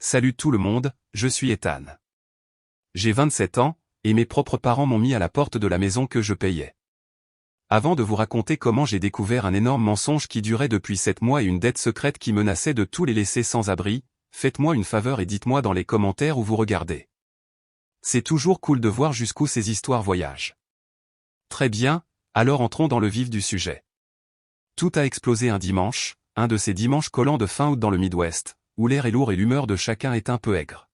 Salut tout le monde, je suis Ethan. J'ai 27 ans, et mes propres parents m'ont mis à la porte de la maison que je payais. Avant de vous raconter comment j'ai découvert un énorme mensonge qui durait depuis 7 mois et une dette secrète qui menaçait de tous les laisser sans abri, faites-moi une faveur et dites-moi dans les commentaires où vous regardez. C'est toujours cool de voir jusqu'où ces histoires voyagent. Très bien, alors entrons dans le vif du sujet. Tout a explosé un dimanche, un de ces dimanches collants de fin août dans le Midwest, où l'air est lourd et l'humeur de chacun est un peu aigre.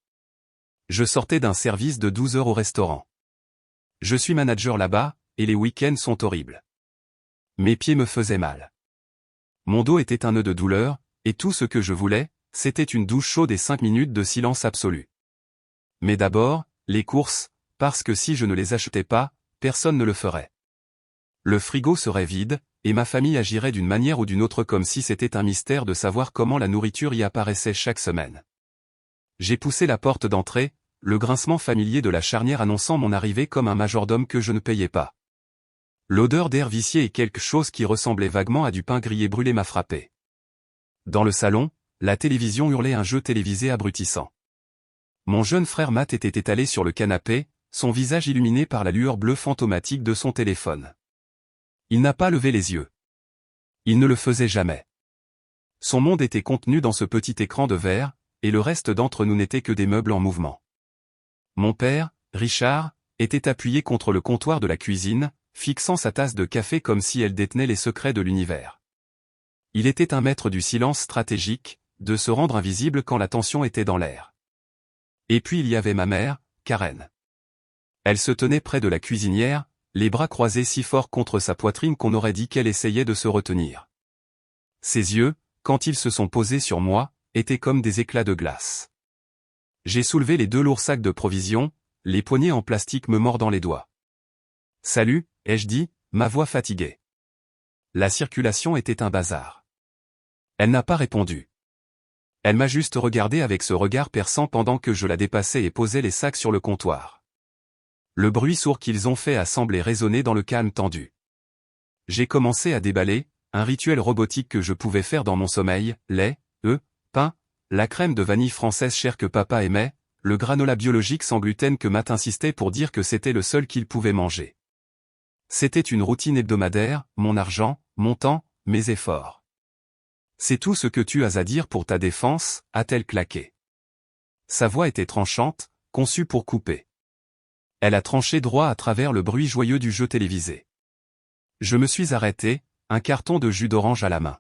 Je sortais d'un service de 12 heures au restaurant. Je suis manager là-bas, et les week-ends sont horribles. Mes pieds me faisaient mal. Mon dos était un nœud de douleur, et tout ce que je voulais, c'était une douche chaude et 5 minutes de silence absolu. Mais d'abord, les courses, parce que si je ne les achetais pas, personne ne le ferait. Le frigo serait vide, et ma famille agirait d'une manière ou d'une autre comme si c'était un mystère de savoir comment la nourriture y apparaissait chaque semaine. J'ai poussé la porte d'entrée, le grincement familier de la charnière annonçant mon arrivée comme un majordome que je ne payais pas. L'odeur d'air vicié et quelque chose qui ressemblait vaguement à du pain grillé brûlé m'a frappé. Dans le salon, la télévision hurlait un jeu télévisé abrutissant. Mon jeune frère Matt était étalé sur le canapé, son visage illuminé par la lueur bleue fantomatique de son téléphone. Il n'a pas levé les yeux. Il ne le faisait jamais. Son monde était contenu dans ce petit écran de verre, et le reste d'entre nous n'était que des meubles en mouvement. Mon père, Richard, était appuyé contre le comptoir de la cuisine, fixant sa tasse de café comme si elle détenait les secrets de l'univers. Il était un maître du silence stratégique, de se rendre invisible quand la tension était dans l'air. Et puis il y avait ma mère, Karen. Elle se tenait près de la cuisinière, les bras croisés si fort contre sa poitrine qu'on aurait dit qu'elle essayait de se retenir. Ses yeux, quand ils se sont posés sur moi, étaient comme des éclats de glace. J'ai soulevé les 2 lourds sacs de provisions, les poignées en plastique me mordant les doigts. « Salut », ai-je dit, ma voix fatiguée. La circulation était un bazar. Elle n'a pas répondu. Elle m'a juste regardé avec ce regard perçant pendant que je la dépassais et posais les sacs sur le comptoir. Le bruit sourd qu'ils ont fait a semblé résonner dans le calme tendu. J'ai commencé à déballer, un rituel robotique que je pouvais faire dans mon sommeil, lait, œufs, pain, la crème de vanille française chère que papa aimait, le granola biologique sans gluten que Matt insistait pour dire que c'était le seul qu'il pouvait manger. C'était une routine hebdomadaire, mon argent, mon temps, mes efforts. C'est tout ce que tu as à dire pour ta défense, a-t-elle claqué. Sa voix était tranchante, conçue pour couper. Elle a tranché droit à travers le bruit joyeux du jeu télévisé. Je me suis arrêté, un carton de jus d'orange à la main.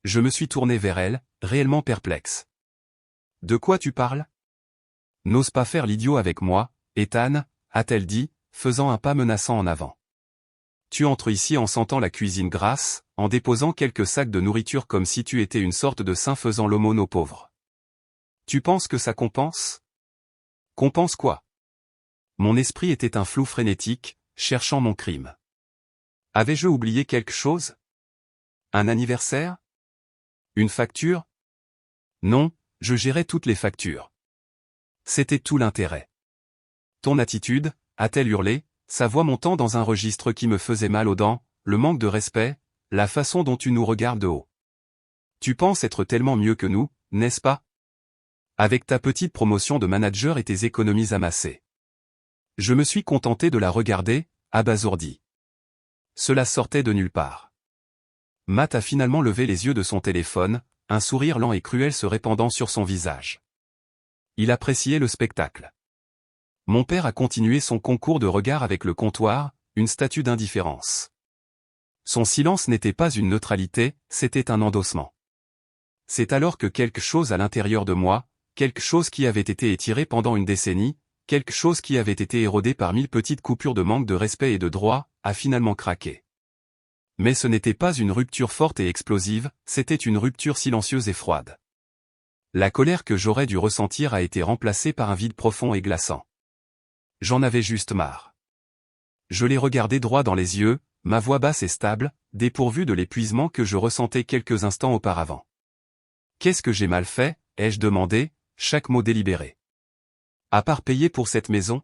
Je me suis tourné vers elle, réellement perplexe. « De quoi tu parles ? N'ose pas faire l'idiot avec moi, Ethan, a-t-elle dit, faisant un pas menaçant en avant. Tu entres ici en sentant la cuisine grasse, en déposant quelques sacs de nourriture comme si tu étais une sorte de saint faisant l'aumône aux pauvres. Tu penses que ça compense ? Compense quoi ? Mon esprit était un flou frénétique, cherchant mon crime. Avais-je oublié quelque chose ? Un anniversaire ? Une facture ? Non, je gérais toutes les factures. C'était tout l'intérêt. Ton attitude, a-t-elle hurlé, sa voix montant dans un registre qui me faisait mal aux dents, le manque de respect, la façon dont tu nous regardes de haut. Tu penses être tellement mieux que nous, n'est-ce pas ? Avec ta petite promotion de manager et tes économies amassées. Je me suis contenté de la regarder, abasourdi. Cela sortait de nulle part. Matt a finalement levé les yeux de son téléphone, un sourire lent et cruel se répandant sur son visage. Il appréciait le spectacle. Mon père a continué son concours de regard avec le comptoir, une statue d'indifférence. Son silence n'était pas une neutralité, c'était un endossement. C'est alors que quelque chose à l'intérieur de moi, quelque chose qui avait été étiré pendant une décennie, quelque chose qui avait été érodé par 1000 petites coupures de manque de respect et de droit, a finalement craqué. Mais ce n'était pas une rupture forte et explosive, c'était une rupture silencieuse et froide. La colère que j'aurais dû ressentir a été remplacée par un vide profond et glaçant. J'en avais juste marre. Je l'ai regardé droit dans les yeux, ma voix basse et stable, dépourvue de l'épuisement que je ressentais quelques instants auparavant. Qu'est-ce que j'ai mal fait, ai-je demandé, chaque mot délibéré. À part payer pour cette maison ?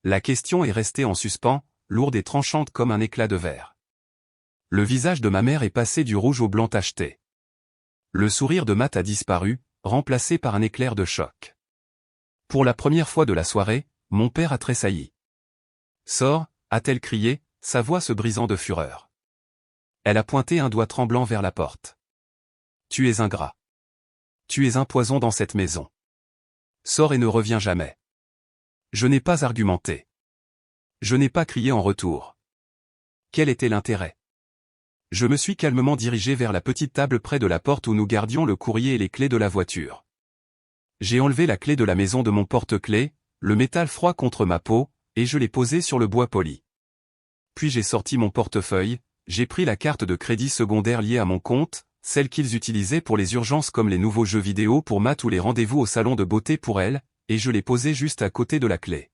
La question est restée en suspens, lourde et tranchante comme un éclat de verre. Le visage de ma mère est passé du rouge au blanc tacheté. Le sourire de Matt a disparu, remplacé par un éclair de choc. Pour la première fois de la soirée, mon père a tressailli. « Sors » a-t-elle crié, sa voix se brisant de fureur. Elle a pointé un doigt tremblant vers la porte. « Tu es ingrat. Tu es un poison dans cette maison. Sors et ne reviens jamais. » Je n'ai pas argumenté. Je n'ai pas crié en retour. Quel était l'intérêt? Je me suis calmement dirigé vers la petite table près de la porte où nous gardions le courrier et les clés de la voiture. J'ai enlevé la clé de la maison de mon porte-clés, le métal froid contre ma peau, et je l'ai posé sur le bois poli. Puis j'ai sorti mon portefeuille, j'ai pris la carte de crédit secondaire liée à mon compte, celle qu'ils utilisaient pour les urgences comme les nouveaux jeux vidéo pour Matt ou les rendez-vous au salon de beauté pour elle, et je l'ai posée juste à côté de la clé.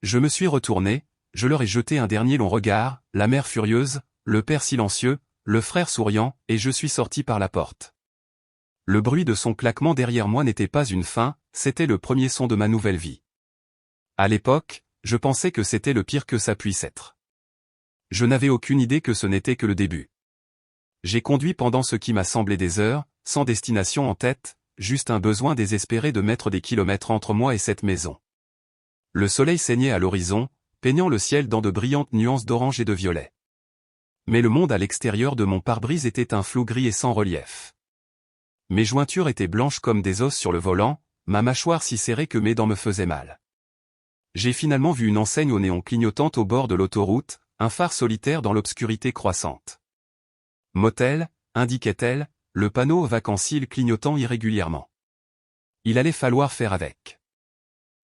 Je me suis retourné, je leur ai jeté un dernier long regard, la mère furieuse, le père silencieux, le frère souriant, et je suis sorti par la porte. Le bruit de son claquement derrière moi n'était pas une fin, c'était le premier son de ma nouvelle vie. À l'époque, je pensais que c'était le pire que ça puisse être. Je n'avais aucune idée que ce n'était que le début. J'ai conduit pendant ce qui m'a semblé des heures, sans destination en tête, juste un besoin désespéré de mettre des kilomètres entre moi et cette maison. Le soleil saignait à l'horizon, peignant le ciel dans de brillantes nuances d'orange et de violet. Mais le monde à l'extérieur de mon pare-brise était un flou gris et sans relief. Mes jointures étaient blanches comme des os sur le volant, ma mâchoire si serrée que mes dents me faisaient mal. J'ai finalement vu une enseigne au néon clignotante au bord de l'autoroute, un phare solitaire dans l'obscurité croissante. Motel, indiquait-elle, le panneau vacancier clignotant irrégulièrement. Il allait falloir faire avec.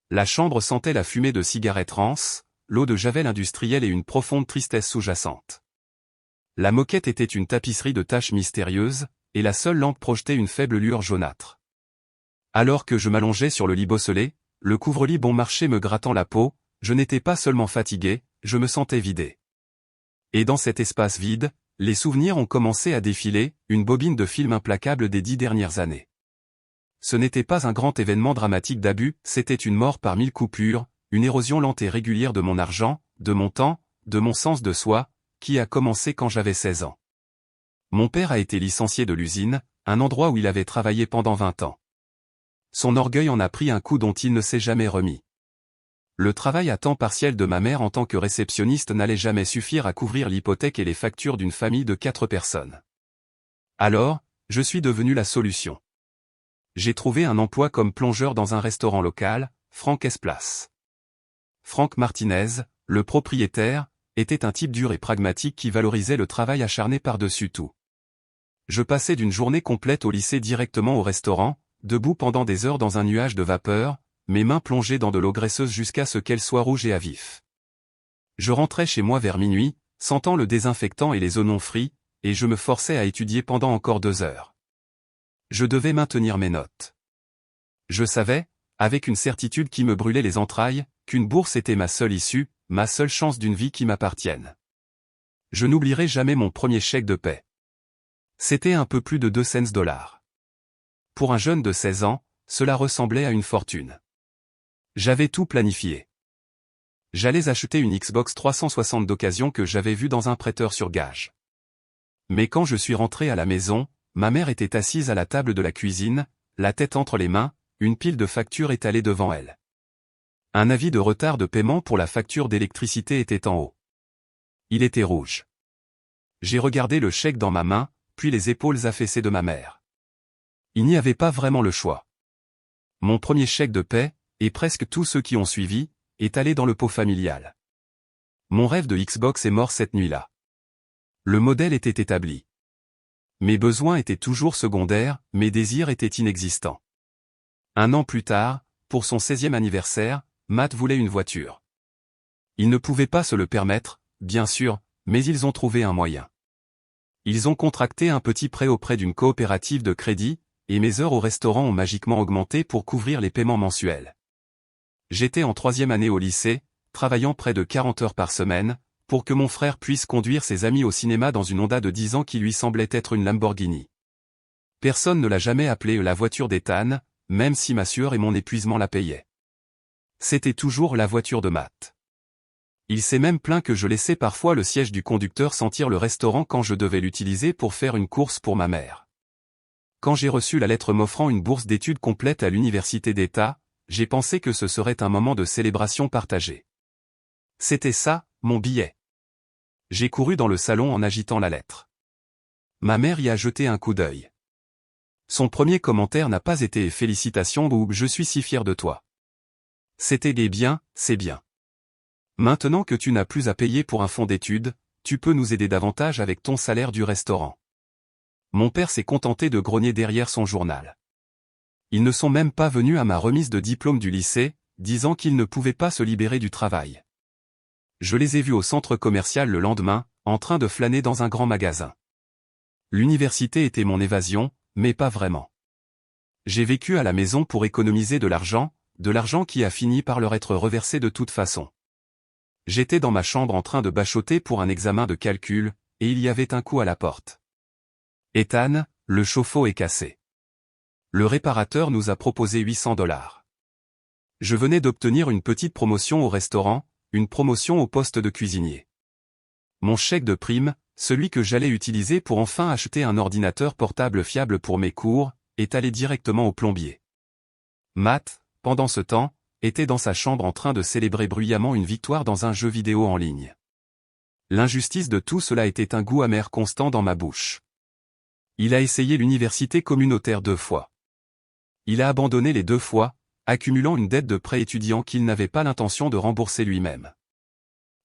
La chambre sentait la fumée de cigarettes rances, l'eau de javel industrielle et une profonde tristesse sous-jacente. La moquette était une tapisserie de taches mystérieuses, et la seule lampe projetait une faible lueur jaunâtre. Alors que je m'allongeais sur le lit bosselé, le couvre-lit bon marché me grattant la peau, je n'étais pas seulement fatigué, je me sentais vidé. Et dans cet espace vide, les souvenirs ont commencé à défiler, une bobine de film implacable des 10 dernières années. Ce n'était pas un grand événement dramatique d'abus, c'était une mort par 1000 coupures, une érosion lente et régulière de mon argent, de mon temps, de mon sens de soi, qui a commencé quand j'avais 16 ans. Mon père a été licencié de l'usine, un endroit où il avait travaillé pendant 20 ans. Son orgueil en a pris un coup dont il ne s'est jamais remis. Le travail à temps partiel de ma mère en tant que réceptionniste n'allait jamais suffire à couvrir l'hypothèque et les factures d'une famille de 4 personnes. Alors, je suis devenu la solution. J'ai trouvé un emploi comme plongeur dans un restaurant local, Franck Place. Franck Martinez, le propriétaire, était un type dur et pragmatique qui valorisait le travail acharné par-dessus tout. Je passais d'une journée complète au lycée directement au restaurant, debout pendant des heures dans un nuage de vapeur, mes mains plongées dans de l'eau graisseuse jusqu'à ce qu'elle soit rouge et à vif. Je rentrais chez moi vers minuit, sentant le désinfectant et les oignons frits, et je me forçais à étudier pendant encore 2 heures. Je devais maintenir mes notes. Je savais, avec une certitude qui me brûlait les entrailles, qu'une bourse était ma seule issue, ma seule chance d'une vie qui m'appartienne. Je n'oublierai jamais mon premier chèque de paie. C'était un peu plus de 2 cents dollars. Pour un jeune de 16 ans, cela ressemblait à une fortune. J'avais tout planifié. J'allais acheter une Xbox 360 d'occasion que j'avais vue dans un prêteur sur gage. Mais quand je suis rentré à la maison, ma mère était assise à la table de la cuisine, la tête entre les mains, une pile de factures étalée devant elle. Un avis de retard de paiement pour la facture d'électricité était en haut. Il était rouge. J'ai regardé le chèque dans ma main, puis les épaules affaissées de ma mère. Il n'y avait pas vraiment le choix. Mon premier chèque de paie, et presque tous ceux qui ont suivi, est allé dans le pot familial. Mon rêve de Xbox est mort cette nuit-là. Le modèle était établi. Mes besoins étaient toujours secondaires, mes désirs étaient inexistants. 1 an plus tard, pour son 16e anniversaire, Matt voulait une voiture. Ils ne pouvaient pas se le permettre, bien sûr, mais ils ont trouvé un moyen. Ils ont contracté un petit prêt auprès d'une coopérative de crédit, et mes heures au restaurant ont magiquement augmenté pour couvrir les paiements mensuels. J'étais en 3e année au lycée, travaillant près de 40 heures par semaine, pour que mon frère puisse conduire ses amis au cinéma dans une Honda de 10 ans qui lui semblait être une Lamborghini. Personne ne l'a jamais appelée la voiture d'Ethan, même si ma sueur et mon épuisement la payaient. C'était toujours la voiture de Matt. Il s'est même plaint que je laissais parfois le siège du conducteur sentir le restaurant quand je devais l'utiliser pour faire une course pour ma mère. Quand j'ai reçu la lettre m'offrant une bourse d'études complète à l'université d'État, j'ai pensé que ce serait un moment de célébration partagée. C'était ça, mon billet. J'ai couru dans le salon en agitant la lettre. Ma mère y a jeté un coup d'œil. Son premier commentaire n'a pas été « Félicitations ou je suis si fier de toi ». C'était des bien, c'est bien. Maintenant que tu n'as plus à payer pour un fonds d'études, tu peux nous aider davantage avec ton salaire du restaurant. Mon père s'est contenté de grogner derrière son journal. Ils ne sont même pas venus à ma remise de diplôme du lycée, disant qu'ils ne pouvaient pas se libérer du travail. Je les ai vus au centre commercial le lendemain, en train de flâner dans un grand magasin. L'université était mon évasion, mais pas vraiment. J'ai vécu à la maison pour économiser de l'argent qui a fini par leur être reversé de toute façon. J'étais dans ma chambre en train de bachoter pour un examen de calcul, et il y avait un coup à la porte. Ethan, le chauffe-eau est cassé. Le réparateur nous a proposé $800. Je venais d'obtenir une petite promotion au restaurant, une promotion au poste de cuisinier. Mon chèque de prime, celui que j'allais utiliser pour enfin acheter un ordinateur portable fiable pour mes cours, est allé directement au plombier. Matt, pendant ce temps, était dans sa chambre en train de célébrer bruyamment une victoire dans un jeu vidéo en ligne. L'injustice de tout cela était un goût amer constant dans ma bouche. Il a essayé l'université communautaire 2 fois. Il a abandonné les 2 fois, accumulant une dette de prêt étudiant qu'il n'avait pas l'intention de rembourser lui-même.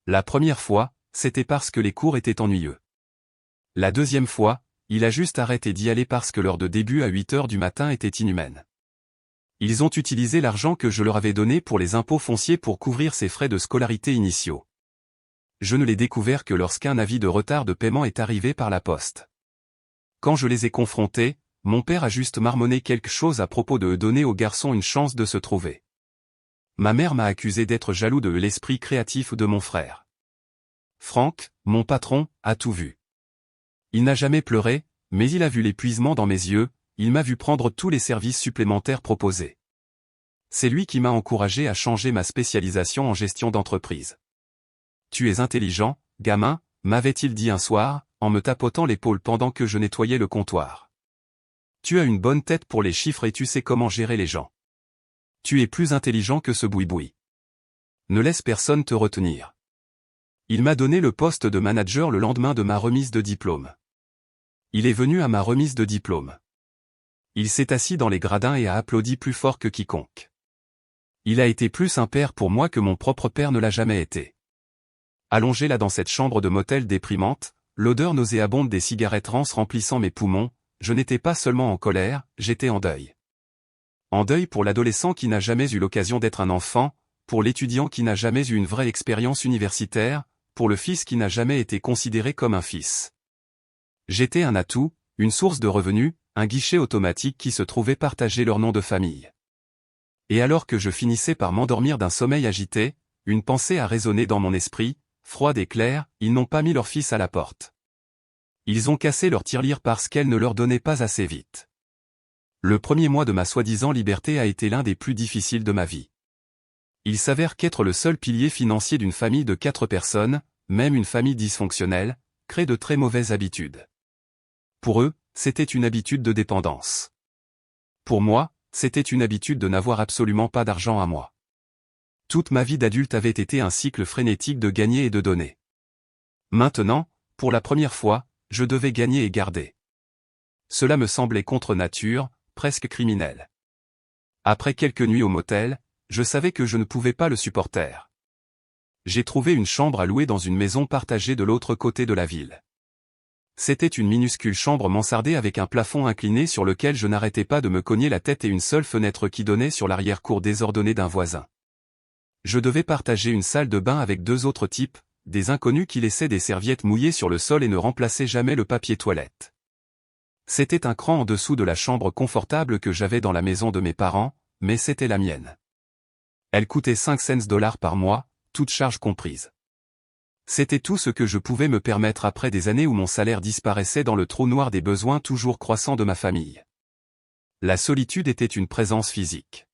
La première fois, c'était parce que les cours étaient ennuyeux. La deuxième fois, il a juste arrêté d'y aller parce que l'heure de début à 8 heures du matin était inhumaine. Ils ont utilisé l'argent que je leur avais donné pour les impôts fonciers pour couvrir ses frais de scolarité initiaux. Je ne l'ai découvert que lorsqu'un avis de retard de paiement est arrivé par la poste. Quand je les ai confrontés, mon père a juste marmonné quelque chose à propos de donner aux garçons une chance de se trouver. Ma mère m'a accusé d'être jaloux de l'esprit créatif de mon frère. Frank, mon patron, a tout vu. Il n'a jamais pleuré, mais il a vu l'épuisement dans mes yeux, il m'a vu prendre tous les services supplémentaires proposés. C'est lui qui m'a encouragé à changer ma spécialisation en gestion d'entreprise. « Tu es intelligent, gamin », m'avait-il dit un soir, en me tapotant l'épaule pendant que je nettoyais le comptoir. Tu as une bonne tête pour les chiffres et tu sais comment gérer les gens. Tu es plus intelligent que ce boui-boui. Ne laisse personne te retenir. Il m'a donné le poste de manager le lendemain de ma remise de diplôme. Il est venu à ma remise de diplôme. Il s'est assis dans les gradins et a applaudi plus fort que quiconque. Il a été plus un père pour moi que mon propre père ne l'a jamais été. Allongé là dans cette chambre de motel déprimante, l'odeur nauséabonde des cigarettes rances remplissant mes poumons, je n'étais pas seulement en colère, j'étais en deuil. En deuil pour l'adolescent qui n'a jamais eu l'occasion d'être un enfant, pour l'étudiant qui n'a jamais eu une vraie expérience universitaire, pour le fils qui n'a jamais été considéré comme un fils. J'étais un atout, une source de revenus, un guichet automatique qui se trouvait partager leur nom de famille. Et alors que je finissais par m'endormir d'un sommeil agité, une pensée a résonné dans mon esprit, froide et claire, ils n'ont pas mis leur fils à la porte. Ils ont cassé leur tirelire parce qu'elle ne leur donnait pas assez vite. Le premier mois de ma soi-disant liberté a été l'un des plus difficiles de ma vie. Il s'avère qu'être le seul pilier financier d'une famille de 4 personnes, même une famille dysfonctionnelle, crée de très mauvaises habitudes. Pour eux, c'était une habitude de dépendance. Pour moi, c'était une habitude de n'avoir absolument pas d'argent à moi. Toute ma vie d'adulte avait été un cycle frénétique de gagner et de donner. Maintenant, pour la première fois, je devais gagner et garder. Cela me semblait contre nature, presque criminel. Après quelques nuits au motel, je savais que je ne pouvais pas le supporter. J'ai trouvé une chambre à louer dans une maison partagée de l'autre côté de la ville. C'était une minuscule chambre mansardée avec un plafond incliné sur lequel je n'arrêtais pas de me cogner la tête et une seule fenêtre qui donnait sur l'arrière-cour désordonnée d'un voisin. Je devais partager une salle de bain avec 2 autres types, des inconnus qui laissaient des serviettes mouillées sur le sol et ne remplaçaient jamais le papier toilette. C'était un cran en dessous de la chambre confortable que j'avais dans la maison de mes parents, mais c'était la mienne. Elle coûtait 5 cents par mois, toutes charges comprises. C'était tout ce que je pouvais me permettre après des années où mon salaire disparaissait dans le trou noir des besoins toujours croissants de ma famille. La solitude était une présence physique.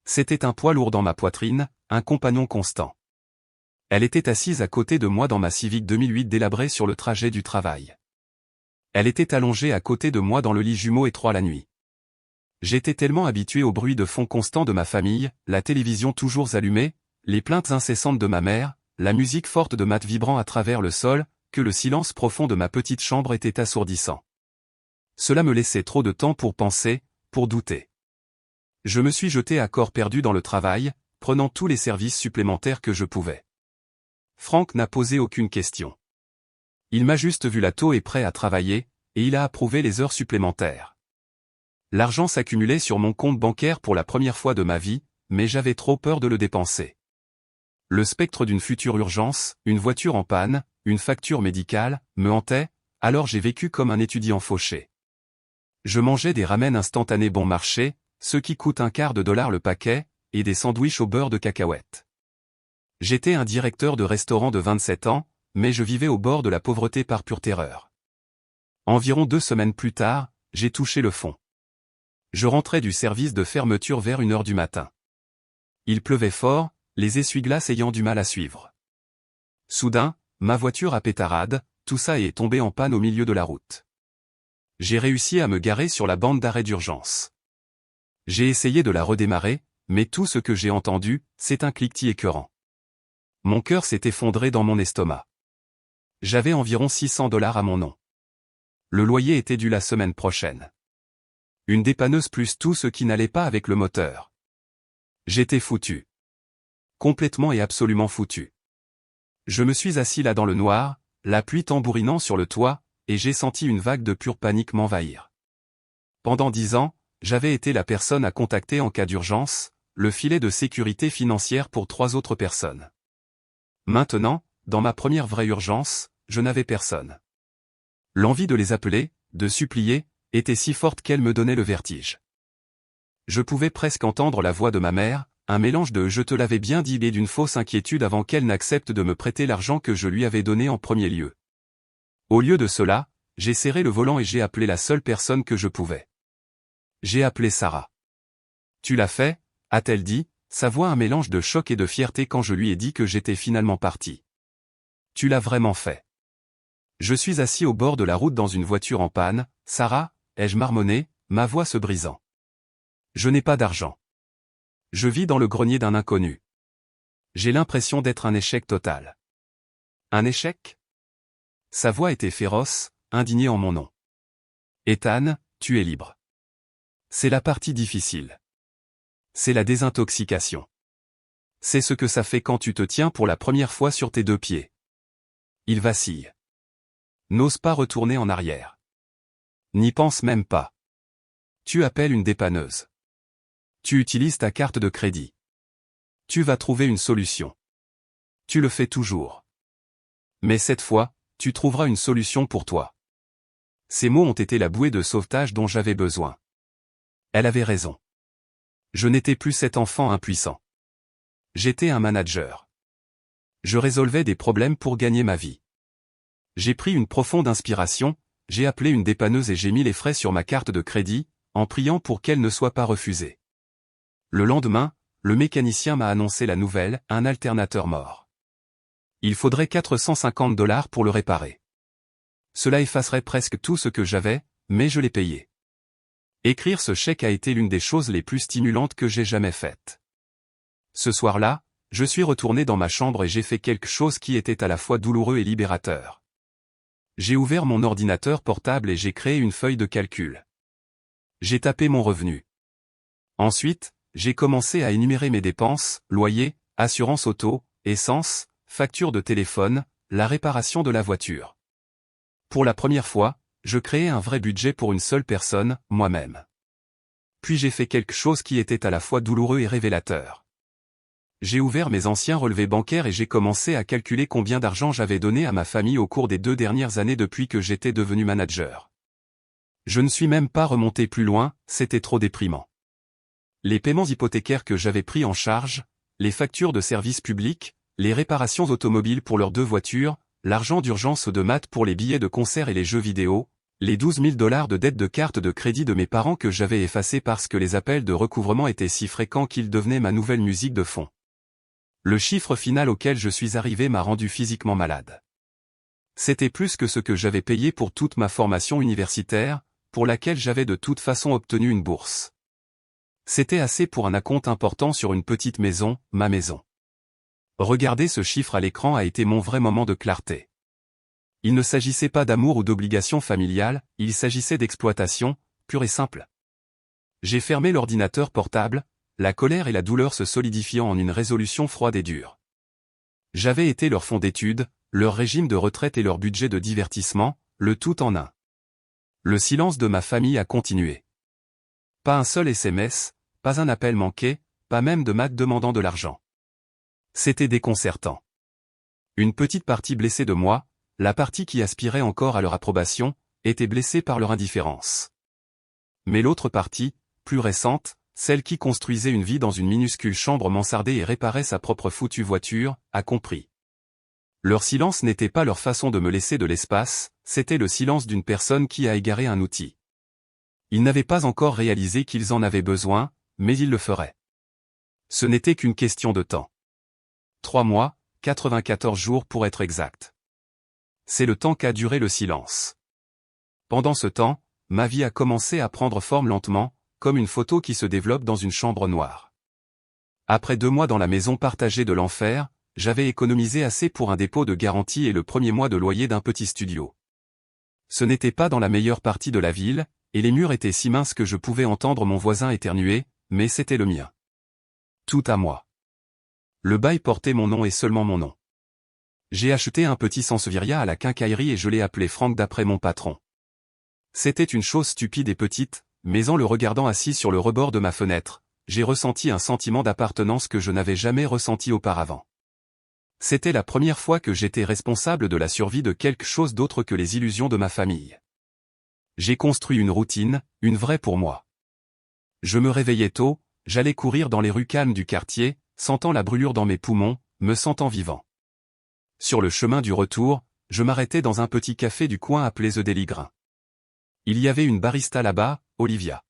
C'était un poids lourd dans ma poitrine, un compagnon constant. Elle était assise à côté de moi dans ma Civic 2008 délabrée sur le trajet du travail. Elle était allongée à côté de moi dans le lit jumeau étroit la nuit. J'étais tellement habitué au bruit de fond constant de ma famille, la télévision toujours allumée, les plaintes incessantes de ma mère, la musique forte de Matt vibrant à travers le sol, que le silence profond de ma petite chambre était assourdissant. Cela me laissait trop de temps pour penser, pour douter. Je me suis jeté à corps perdu dans le travail, prenant tous les services supplémentaires que je pouvais. Franck n'a posé aucune question. Il m'a juste vu là tôt et prêt à travailler, et il a approuvé les heures supplémentaires. L'argent s'accumulait sur mon compte bancaire pour la première fois de ma vie, mais j'avais trop peur de le dépenser. Le spectre d'une future urgence, une voiture en panne, une facture médicale, me hantait, alors j'ai vécu comme un étudiant fauché. Je mangeais des ramen instantanés bon marché, ceux qui coûtent $0,25 le paquet, et des sandwichs au beurre de cacahuète. J'étais un directeur de restaurant de 27 ans, mais je vivais au bord de la pauvreté par pure terreur. Environ 2 semaines plus tard, j'ai touché le fond. Je rentrais du service de fermeture vers 1h du matin. Il pleuvait fort, les essuie-glaces ayant du mal à suivre. Soudain, ma voiture a pétarade, tout ça est tombé en panne au milieu de la route. J'ai réussi à me garer sur la bande d'arrêt d'urgence. J'ai essayé de la redémarrer, mais tout ce que j'ai entendu, c'est un cliquetis écœurant. Mon cœur s'est effondré dans mon estomac. J'avais environ $600 à mon nom. Le loyer était dû la semaine prochaine. Une dépanneuse plus tout ce qui n'allait pas avec le moteur. J'étais foutu. Complètement et absolument foutu. Je me suis assis là dans le noir, la pluie tambourinant sur le toit, et j'ai senti une vague de pure panique m'envahir. Pendant 10 ans, j'avais été la personne à contacter en cas d'urgence, le filet de sécurité financière pour 3 autres personnes. Maintenant, dans ma première vraie urgence, je n'avais personne. L'envie de les appeler, de supplier, était si forte qu'elle me donnait le vertige. Je pouvais presque entendre la voix de ma mère, un mélange de « je te l'avais bien dit » et d'une fausse inquiétude avant qu'elle n'accepte de me prêter l'argent que je lui avais donné en premier lieu. Au lieu de cela, j'ai serré le volant et j'ai appelé la seule personne que je pouvais. J'ai appelé Sarah. « Tu l'as fait ?» a-t-elle dit, sa voix un mélange de choc et de fierté quand je lui ai dit que j'étais finalement parti. « Tu l'as vraiment fait. » Je suis assis au bord de la route dans une voiture en panne. « Sarah ?» ai-je marmonné, ma voix se brisant. « Je n'ai pas d'argent. Je vis dans le grenier d'un inconnu. J'ai l'impression d'être un échec total. » Un échec ? Sa voix était féroce, indignée en mon nom. « Ethan, tu es libre. C'est la partie difficile. C'est la désintoxication. C'est ce que ça fait quand tu te tiens pour la première fois sur tes 2 pieds. Il vacille. N'ose pas retourner en arrière. N'y pense même pas. Tu appelles une dépanneuse. Tu utilises ta carte de crédit. Tu vas trouver une solution. Tu le fais toujours. Mais cette fois, tu trouveras une solution pour toi. » Ces mots ont été la bouée de sauvetage dont j'avais besoin. Elle avait raison. Je n'étais plus cet enfant impuissant. J'étais un manager. Je résolvais des problèmes pour gagner ma vie. J'ai pris une profonde inspiration, j'ai appelé une dépanneuse et j'ai mis les frais sur ma carte de crédit, en priant pour qu'elle ne soit pas refusée. Le lendemain, le mécanicien m'a annoncé la nouvelle, un alternateur mort. Il faudrait $450 pour le réparer. Cela effacerait presque tout ce que j'avais, mais je l'ai payé. Écrire ce chèque a été l'une des choses les plus stimulantes que j'ai jamais faites. Ce soir-là, je suis retourné dans ma chambre et j'ai fait quelque chose qui était à la fois douloureux et libérateur. J'ai ouvert mon ordinateur portable et j'ai créé une feuille de calcul. J'ai tapé mon revenu. Ensuite, j'ai commencé à énumérer mes dépenses, loyer, assurance auto, essence, facture de téléphone, la réparation de la voiture. Pour la première fois, je créais un vrai budget pour une seule personne, moi-même. Puis j'ai fait quelque chose qui était à la fois douloureux et révélateur. J'ai ouvert mes anciens relevés bancaires et j'ai commencé à calculer combien d'argent j'avais donné à ma famille au cours des 2 dernières années depuis que j'étais devenu manager. Je ne suis même pas remonté plus loin, c'était trop déprimant. Les paiements hypothécaires que j'avais pris en charge, les factures de services publics, les réparations automobiles pour leurs 2 voitures, l'argent d'urgence de Matt pour les billets de concert et les jeux vidéo, les $12 000 de dettes de carte de crédit de mes parents que j'avais effacées parce que les appels de recouvrement étaient si fréquents qu'ils devenaient ma nouvelle musique de fond. Le chiffre final auquel je suis arrivé m'a rendu physiquement malade. C'était plus que ce que j'avais payé pour toute ma formation universitaire, pour laquelle j'avais de toute façon obtenu une bourse. C'était assez pour un acompte important sur une petite maison, ma maison. Regarder ce chiffre à l'écran a été mon vrai moment de clarté. Il ne s'agissait pas d'amour ou d'obligation familiale, il s'agissait d'exploitation, pure et simple. J'ai fermé l'ordinateur portable, la colère et la douleur se solidifiant en une résolution froide et dure. J'avais été leur fonds d'études, leur régime de retraite et leur budget de divertissement, le tout en un. Le silence de ma famille a continué. Pas un seul SMS, pas un appel manqué, pas même de Matt demandant de l'argent. C'était déconcertant. Une petite partie blessée de moi, la partie qui aspirait encore à leur approbation, était blessée par leur indifférence. Mais l'autre partie, plus récente, celle qui construisait une vie dans une minuscule chambre mansardée et réparait sa propre foutue voiture, a compris. Leur silence n'était pas leur façon de me laisser de l'espace, c'était le silence d'une personne qui a égaré un outil. Ils n'avaient pas encore réalisé qu'ils en avaient besoin, mais ils le feraient. Ce n'était qu'une question de temps. 3 mois, 94 jours pour être exact. C'est le temps qu'a duré le silence. Pendant ce temps, ma vie a commencé à prendre forme lentement, comme une photo qui se développe dans une chambre noire. Après 2 mois dans la maison partagée de l'enfer, j'avais économisé assez pour un dépôt de garantie et le premier mois de loyer d'un petit studio. Ce n'était pas dans la meilleure partie de la ville, et les murs étaient si minces que je pouvais entendre mon voisin éternuer, mais c'était le mien. Tout à moi. Le bail portait mon nom et seulement mon nom. J'ai acheté un petit Sansevieria à la quincaillerie et je l'ai appelé Franck d'après mon patron. C'était une chose stupide et petite, mais en le regardant assis sur le rebord de ma fenêtre, j'ai ressenti un sentiment d'appartenance que je n'avais jamais ressenti auparavant. C'était la première fois que j'étais responsable de la survie de quelque chose d'autre que les illusions de ma famille. J'ai construit une routine, une vraie pour moi. Je me réveillais tôt, j'allais courir dans les rues calmes du quartier, sentant la brûlure dans mes poumons, me sentant vivant. Sur le chemin du retour, je m'arrêtais dans un petit café du coin appelé The Daily Grain. Il y avait une barista là-bas, Olivia.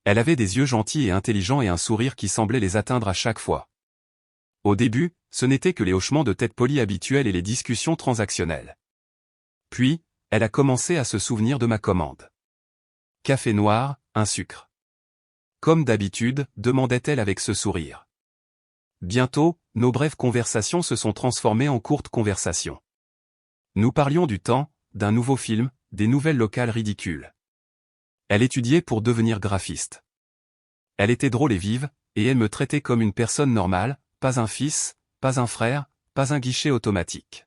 Elle avait des yeux gentils et intelligents et un sourire qui semblait les atteindre à chaque fois. Au début, ce n'était que les hochements de tête polis habituels et les discussions transactionnelles. Puis, elle a commencé à se souvenir de ma commande. Café noir, un sucre. Comme d'habitude, demandait-elle avec ce sourire. Bientôt, nos brèves conversations se sont transformées en courtes conversations. Nous parlions du temps, d'un nouveau film, des nouvelles locales ridicules. Elle étudiait pour devenir graphiste. Elle était drôle et vive, et elle me traitait comme une personne normale, pas un fils, pas un frère, pas un guichet automatique.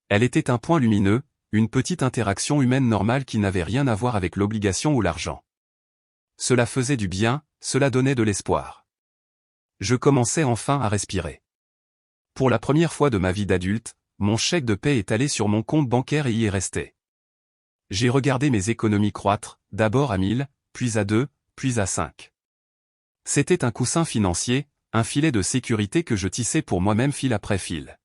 Elle était un point lumineux, une petite interaction humaine normale qui n'avait rien à voir avec l'obligation ou l'argent. Cela faisait du bien, cela donnait de l'espoir. Je commençais enfin à respirer. Pour la première fois de ma vie d'adulte, mon chèque de paie est allé sur mon compte bancaire et y est resté. J'ai regardé mes économies croître, d'abord à 1000, puis à 2, puis à 5. C'était un coussin financier, un filet de sécurité que je tissais pour moi-même fil après fil.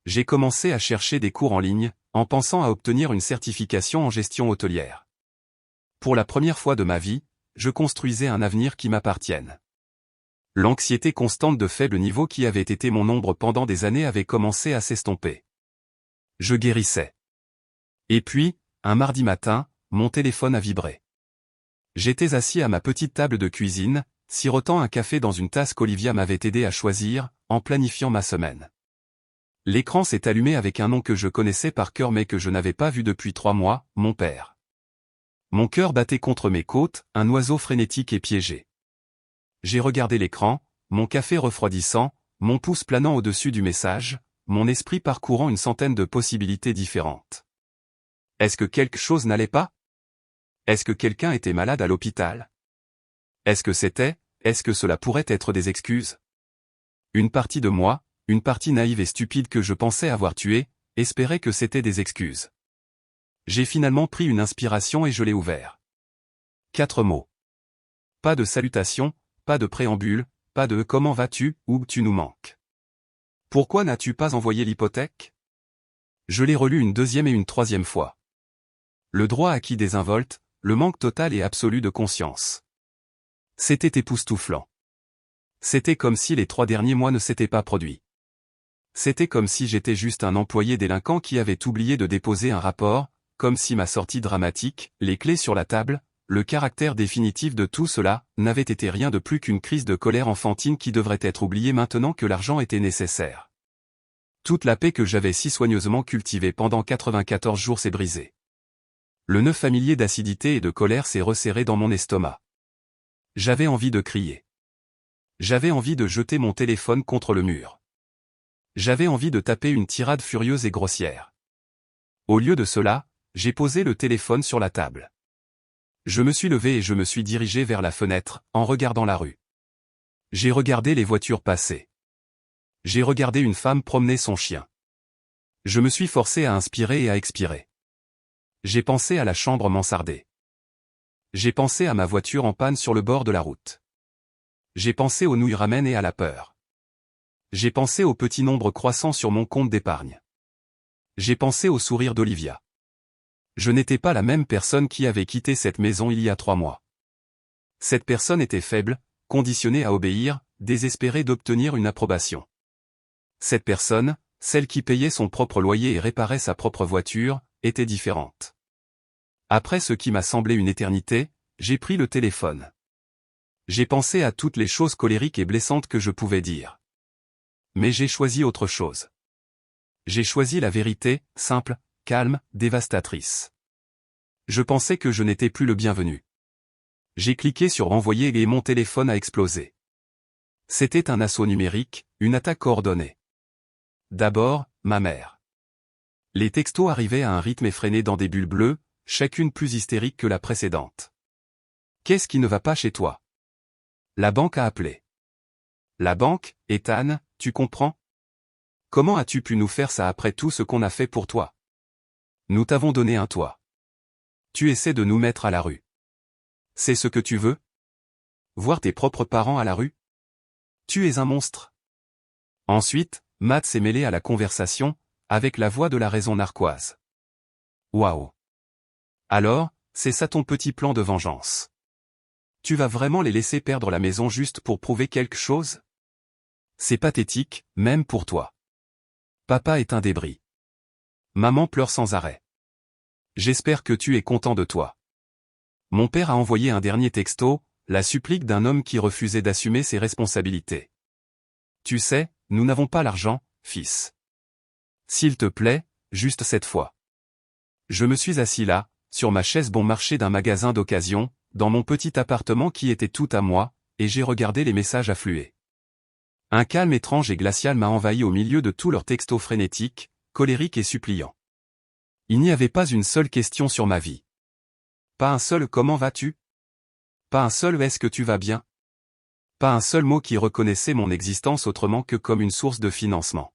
J'ai commencé à chercher des cours en ligne, en pensant à obtenir une certification en gestion hôtelière. Pour la première fois de ma vie, je construisais un avenir qui m'appartienne. L'anxiété constante de faible niveau qui avait été mon ombre pendant des années avait commencé à s'estomper. Je guérissais. Et puis, un mardi matin, mon téléphone a vibré. J'étais assis à ma petite table de cuisine, sirotant un café dans une tasse qu'Olivia m'avait aidé à choisir, en planifiant ma semaine. L'écran s'est allumé avec un nom que je connaissais par cœur mais que je n'avais pas vu depuis 3 mois, mon père. Mon cœur battait contre mes côtes, un oiseau frénétique et piégé. J'ai regardé l'écran, mon café refroidissant, mon pouce planant au-dessus du message, mon esprit parcourant une centaine de possibilités différentes. Est-ce que quelque chose n'allait pas? Est-ce que quelqu'un était malade à l'hôpital? Est-ce que cela pourrait être des excuses? Une partie de moi, une partie naïve et stupide que je pensais avoir tuée, espérait que c'était des excuses. J'ai finalement pris une inspiration et je l'ai ouvert. 4 mots. Pas de salutation, pas de préambule, pas de « comment vas-tu » ou « tu nous manques ». Pourquoi n'as-tu pas envoyé l'hypothèque? Je l'ai relu une 2e et une 3e fois. Le droit acquis désinvolte, le manque total et absolu de conscience. C'était époustouflant. C'était comme si les 3 derniers mois ne s'étaient pas produits. C'était comme si j'étais juste un employé délinquant qui avait oublié de déposer un rapport, comme si ma sortie dramatique, les clés sur la table, le caractère définitif de tout cela, n'avait été rien de plus qu'une crise de colère enfantine qui devrait être oubliée maintenant que l'argent était nécessaire. Toute la paix que j'avais si soigneusement cultivée pendant 94 jours s'est brisée. Le nœud familier d'acidité et de colère s'est resserré dans mon estomac. J'avais envie de crier. J'avais envie de jeter mon téléphone contre le mur. J'avais envie de taper une tirade furieuse et grossière. Au lieu de cela, j'ai posé le téléphone sur la table. Je me suis levé et je me suis dirigé vers la fenêtre, en regardant la rue. J'ai regardé les voitures passer. J'ai regardé une femme promener son chien. Je me suis forcé à inspirer et à expirer. J'ai pensé à la chambre mansardée. J'ai pensé à ma voiture en panne sur le bord de la route. J'ai pensé aux nouilles ramen et à la peur. J'ai pensé au petit nombre croissant sur mon compte d'épargne. J'ai pensé au sourire d'Olivia. Je n'étais pas la même personne qui avait quitté cette maison il y a 3 mois. Cette personne était faible, conditionnée à obéir, désespérée d'obtenir une approbation. Cette personne, celle qui payait son propre loyer et réparait sa propre voiture, était différente. Après ce qui m'a semblé une éternité, j'ai pris le téléphone. J'ai pensé à toutes les choses colériques et blessantes que je pouvais dire. Mais j'ai choisi autre chose. J'ai choisi la vérité, simple, calme, dévastatrice. Je pensais que je n'étais plus le bienvenu. J'ai cliqué sur envoyer et mon téléphone a explosé. C'était un assaut numérique, une attaque coordonnée. D'abord, ma mère. Les textos arrivaient à un rythme effréné dans des bulles bleues, chacune plus hystérique que la précédente. Qu'est-ce qui ne va pas chez toi? La banque a appelé. La banque, Ethan, tu comprends? Comment as-tu pu nous faire ça après tout ce qu'on a fait pour toi? Nous t'avons donné un toit. Tu essaies de nous mettre à la rue. C'est ce que tu veux? Voir tes propres parents à la rue? Tu es un monstre. Ensuite, Matt s'est mêlé à la conversation, avec la voix de la raison narquoise. Waouh. Alors, c'est ça ton petit plan de vengeance. Tu vas vraiment les laisser perdre la maison juste pour prouver quelque chose? C'est pathétique, même pour toi. Papa est un débris. Maman pleure sans arrêt. J'espère que tu es content de toi. Mon père a envoyé un dernier texto, la supplique d'un homme qui refusait d'assumer ses responsabilités. Tu sais, nous n'avons pas l'argent, fils. S'il te plaît, juste cette fois. Je me suis assis là, sur ma chaise bon marché d'un magasin d'occasion, dans mon petit appartement qui était tout à moi, et j'ai regardé les messages affluer. Un calme étrange et glacial m'a envahi au milieu de tous leurs textos frénétiques, colériques et suppliants. Il n'y avait pas une seule question sur ma vie. Pas un seul « comment vas-tu » ? Pas un seul « est-ce que tu vas bien » ? Pas un seul mot qui reconnaissait mon existence autrement que comme une source de financement.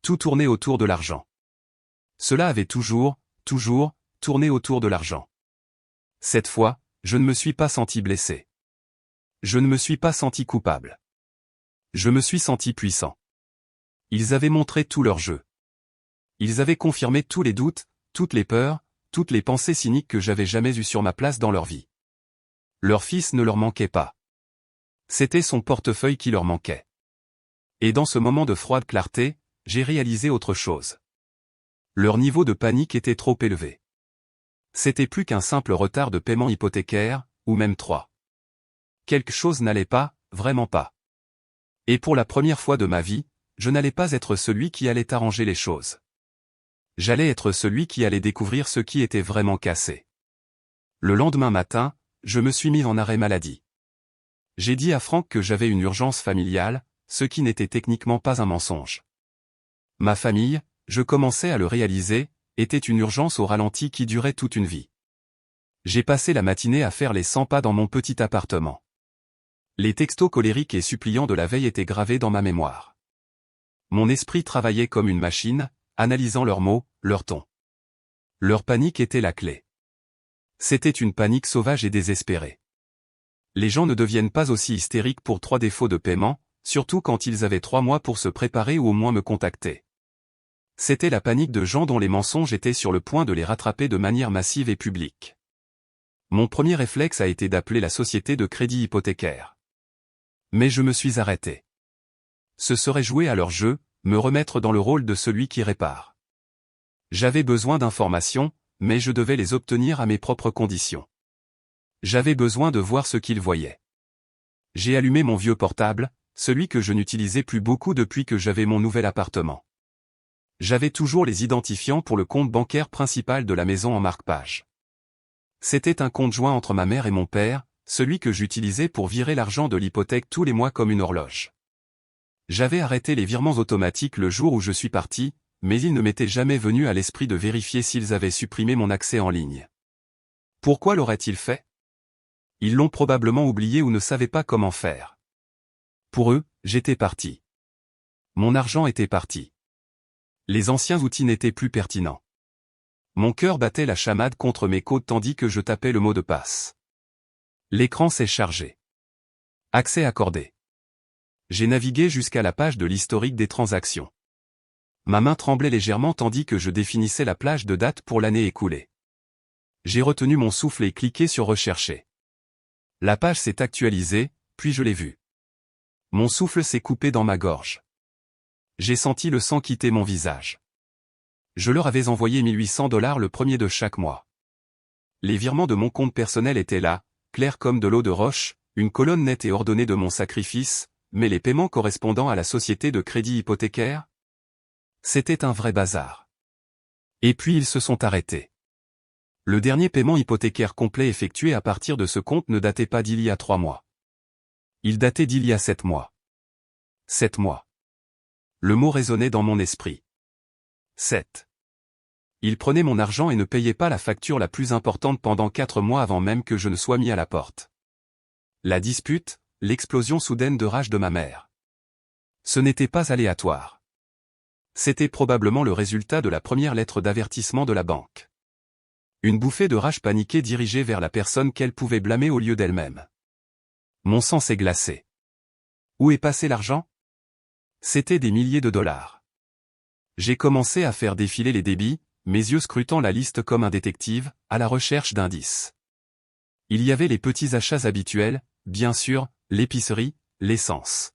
Tout tournait autour de l'argent. Cela avait toujours tourné autour de l'argent. Cette fois, je ne me suis pas senti blessé. Je ne me suis pas senti coupable. Je me suis senti puissant. Ils avaient montré tout leur jeu. Ils avaient confirmé tous les doutes, toutes les peurs, toutes les pensées cyniques que j'avais jamais eues sur ma place dans leur vie. Leur fils ne leur manquait pas. C'était son portefeuille qui leur manquait. Et dans ce moment de froide clarté, j'ai réalisé autre chose. Leur niveau de panique était trop élevé. C'était plus qu'un simple retard de paiement hypothécaire, ou même 3. Quelque chose n'allait pas, vraiment pas. Et pour la première fois de ma vie, je n'allais pas être celui qui allait arranger les choses. J'allais être celui qui allait découvrir ce qui était vraiment cassé. Le lendemain matin, je me suis mis en arrêt maladie. J'ai dit à Franck que j'avais une urgence familiale, ce qui n'était techniquement pas un mensonge. Ma famille, je commençais à le réaliser, était une urgence au ralenti qui durait toute une vie. J'ai passé la matinée à faire les 100 pas dans mon petit appartement. Les textos colériques et suppliants de la veille étaient gravés dans ma mémoire. Mon esprit travaillait comme une machine, analysant leurs mots, leurs tons. Leur panique était la clé. C'était une panique sauvage et désespérée. Les gens ne deviennent pas aussi hystériques pour 3 défauts de paiement, surtout quand ils avaient 3 mois pour se préparer ou au moins me contacter. C'était la panique de gens dont les mensonges étaient sur le point de les rattraper de manière massive et publique. Mon premier réflexe a été d'appeler la société de crédit hypothécaire. Mais je me suis arrêté. Ce serait jouer à leur jeu, me remettre dans le rôle de celui qui répare. J'avais besoin d'informations, mais je devais les obtenir à mes propres conditions. J'avais besoin de voir ce qu'ils voyaient. J'ai allumé mon vieux portable, celui que je n'utilisais plus beaucoup depuis que j'avais mon nouvel appartement. J'avais toujours les identifiants pour le compte bancaire principal de la maison en marque-page. C'était un compte joint entre ma mère et mon père, celui que j'utilisais pour virer l'argent de l'hypothèque tous les mois comme une horloge. J'avais arrêté les virements automatiques le jour où je suis parti, mais il ne m'était jamais venu à l'esprit de vérifier s'ils avaient supprimé mon accès en ligne. Pourquoi l'auraient-ils fait? Ils l'ont probablement oublié ou ne savaient pas comment faire. Pour eux, j'étais parti. Mon argent était parti. Les anciens outils n'étaient plus pertinents. Mon cœur battait la chamade contre mes côtes tandis que je tapais le mot de passe. L'écran s'est chargé. Accès accordé. J'ai navigué jusqu'à la page de l'historique des transactions. Ma main tremblait légèrement tandis que je définissais la plage de date pour l'année écoulée. J'ai retenu mon souffle et cliqué sur Rechercher. La page s'est actualisée, puis je l'ai vue. Mon souffle s'est coupé dans ma gorge. J'ai senti le sang quitter mon visage. Je leur avais envoyé $1800 le premier de chaque mois. Les virements de mon compte personnel étaient là, clairs comme de l'eau de roche, une colonne nette et ordonnée de mon sacrifice, mais les paiements correspondant à la société de crédit hypothécaire? C'était un vrai bazar. Et puis ils se sont arrêtés. Le dernier paiement hypothécaire complet effectué à partir de ce compte ne datait pas d'il y a 3 mois. Il datait d'il y a 7 mois. 7 mois. Le mot résonnait dans mon esprit. 7. Ils prenaient mon argent et ne payaient pas la facture la plus importante pendant 4 mois avant même que je ne sois mis à la porte. La dispute, l'explosion soudaine de rage de ma mère. Ce n'était pas aléatoire. C'était probablement le résultat de la première lettre d'avertissement de la banque. Une bouffée de rage paniquée dirigée vers la personne qu'elle pouvait blâmer au lieu d'elle-même. Mon sang s'est glacé. Où est passé l'argent? C'était des milliers de dollars. J'ai commencé à faire défiler les débits, mes yeux scrutant la liste comme un détective, à la recherche d'indices. Il y avait les petits achats habituels, bien sûr, l'épicerie, l'essence.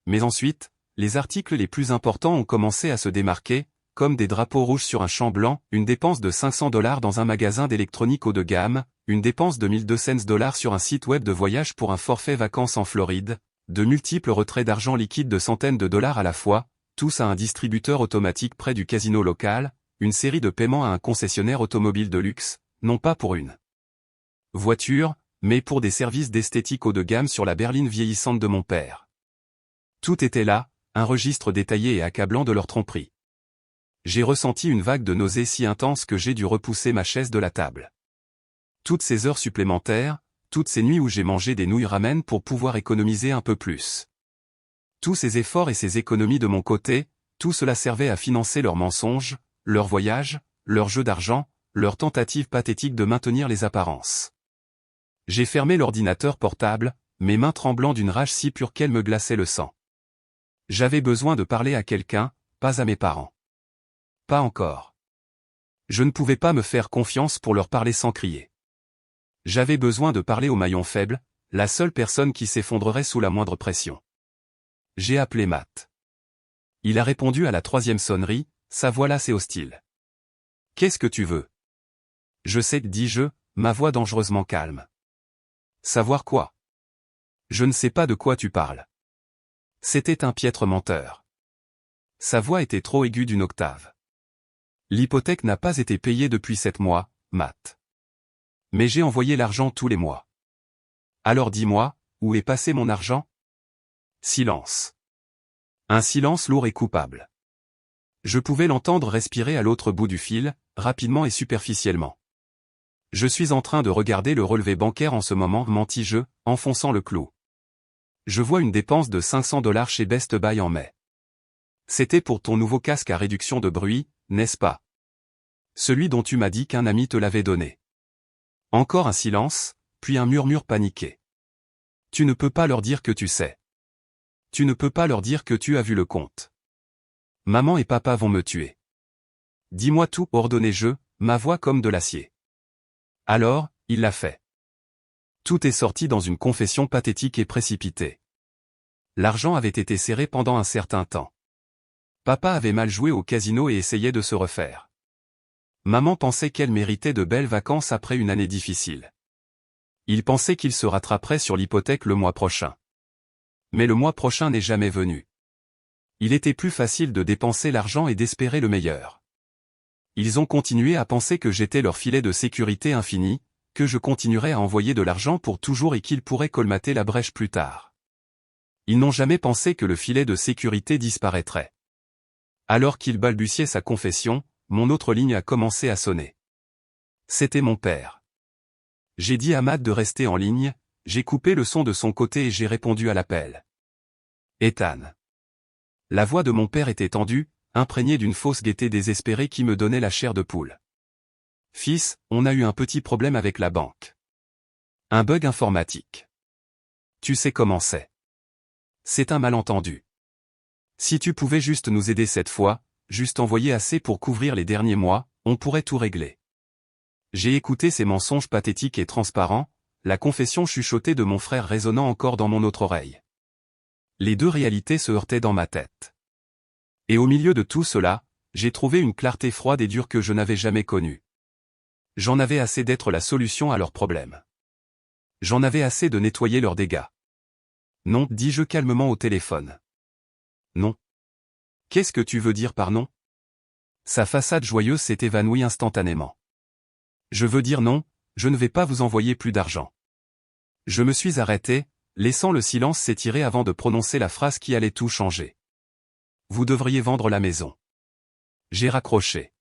Mais ensuite, les articles les plus importants ont commencé à se démarquer, comme des drapeaux rouges sur un champ blanc, une dépense de $500 dans un magasin d'électronique haut de gamme, une dépense de $1200 sur un site web de voyage pour un forfait vacances en Floride, de multiples retraits d'argent liquide de centaines de dollars à la fois, tous à un distributeur automatique près du casino local, une série de paiements à un concessionnaire automobile de luxe, non pas pour une voiture, mais pour des services d'esthétique haut de gamme sur la berline vieillissante de mon père. Tout était là, un registre détaillé et accablant de leur tromperie. J'ai ressenti une vague de nausée si intense que j'ai dû repousser ma chaise de la table. Toutes ces heures supplémentaires, toutes ces nuits où j'ai mangé des nouilles ramen pour pouvoir économiser un peu plus. Tous ces efforts et ces économies de mon côté, tout cela servait à financer leurs mensonges, leurs voyages, leurs jeux d'argent, leurs tentatives pathétiques de maintenir les apparences. J'ai fermé l'ordinateur portable, mes mains tremblant d'une rage si pure qu'elle me glaçait le sang. J'avais besoin de parler à quelqu'un, pas à mes parents. Pas encore. Je ne pouvais pas me faire confiance pour leur parler sans crier. J'avais besoin de parler au maillon faible, la seule personne qui s'effondrerait sous la moindre pression. J'ai appelé Matt. Il a répondu à la 3e sonnerie, sa voix lasse et hostile. « Qu'est-ce que tu veux ?» « Je sais, dis-je, ma voix dangereusement calme. »« Savoir quoi ?»« Je ne sais pas de quoi tu parles. » C'était un piètre menteur. Sa voix était trop aiguë d'une octave. L'hypothèque n'a pas été payée depuis 7 mois, Matt. Mais j'ai envoyé l'argent tous les mois. Alors dis-moi, où est passé mon argent? Silence. Un silence lourd et coupable. Je pouvais l'entendre respirer à l'autre bout du fil, rapidement et superficiellement. Je suis en train de regarder le relevé bancaire en ce moment, mentis-je, enfonçant le clou. Je vois une dépense de $500 chez Best Buy en mai. C'était pour ton nouveau casque à réduction de bruit, n'est-ce pas? Celui dont tu m'as dit qu'un ami te l'avait donné. Encore un silence, puis un murmure paniqué. Tu ne peux pas leur dire que tu sais. Tu ne peux pas leur dire que tu as vu le compte. Maman et papa vont me tuer. Dis-moi tout, ordonnai-je, ma voix comme de l'acier. Alors, il l'a fait. Tout est sorti dans une confession pathétique et précipitée. L'argent avait été serré pendant un certain temps. Papa avait mal joué au casino et essayait de se refaire. Maman pensait qu'elle méritait de belles vacances après une année difficile. Il pensait qu'il se rattraperait sur l'hypothèque le mois prochain. Mais le mois prochain n'est jamais venu. Il était plus facile de dépenser l'argent et d'espérer le meilleur. Ils ont continué à penser que j'étais leur filet de sécurité infini, que je continuerais à envoyer de l'argent pour toujours et qu'ils pourraient colmater la brèche plus tard. Ils n'ont jamais pensé que le filet de sécurité disparaîtrait. Alors qu'il balbutiait sa confession, mon autre ligne a commencé à sonner. C'était mon père. J'ai dit à Matt de rester en ligne, j'ai coupé le son de son côté et j'ai répondu à l'appel. Ethan. La voix de mon père était tendue, imprégnée d'une fausse gaieté désespérée qui me donnait la chair de poule. Fils, on a eu un petit problème avec la banque. Un bug informatique. Tu sais comment c'est. C'est un malentendu. Si tu pouvais juste nous aider cette fois, juste envoyer assez pour couvrir les derniers mois, on pourrait tout régler. J'ai écouté ces mensonges pathétiques et transparents, la confession chuchotée de mon frère résonnant encore dans mon autre oreille. Les deux réalités se heurtaient dans ma tête. Et au milieu de tout cela, j'ai trouvé une clarté froide et dure que je n'avais jamais connue. J'en avais assez d'être la solution à leurs problèmes. J'en avais assez de nettoyer leurs dégâts. Non, dis-je calmement au téléphone. Non. Qu'est-ce que tu veux dire par non? Sa façade joyeuse s'est évanouie instantanément. Je veux dire non, je ne vais pas vous envoyer plus d'argent. Je me suis arrêté, laissant le silence s'étirer avant de prononcer la phrase qui allait tout changer. Vous devriez vendre la maison. J'ai raccroché.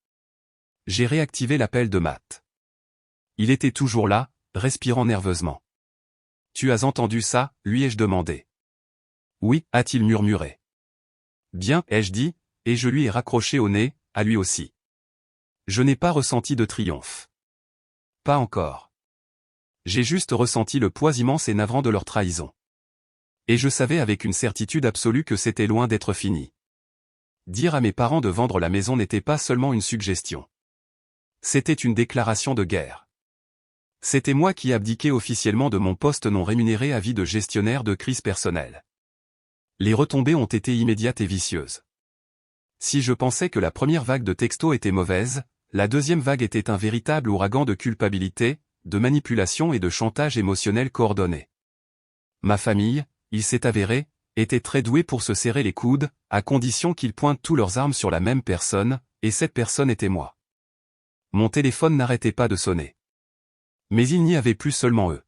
J'ai réactivé l'appel de Matt. Il était toujours là, respirant nerveusement. Tu as entendu ça, lui ai-je demandé. Oui, a-t-il murmuré. Bien, ai-je dit, et je lui ai raccroché au nez, à lui aussi. Je n'ai pas ressenti de triomphe. Pas encore. J'ai juste ressenti le poids immense et navrant de leur trahison. Et je savais avec une certitude absolue que c'était loin d'être fini. Dire à mes parents de vendre la maison n'était pas seulement une suggestion. C'était une déclaration de guerre. C'était moi qui abdiquais officiellement de mon poste non rémunéré à vie de gestionnaire de crise personnelle. Les retombées ont été immédiates et vicieuses. Si je pensais que la première vague de textos était mauvaise, la deuxième vague était un véritable ouragan de culpabilité, de manipulation et de chantage émotionnel coordonné. Ma famille, il s'est avéré, était très douée pour se serrer les coudes, à condition qu'ils pointent tous leurs armes sur la même personne, et cette personne était moi. Mon téléphone n'arrêtait pas de sonner. Mais il n'y avait plus seulement eux.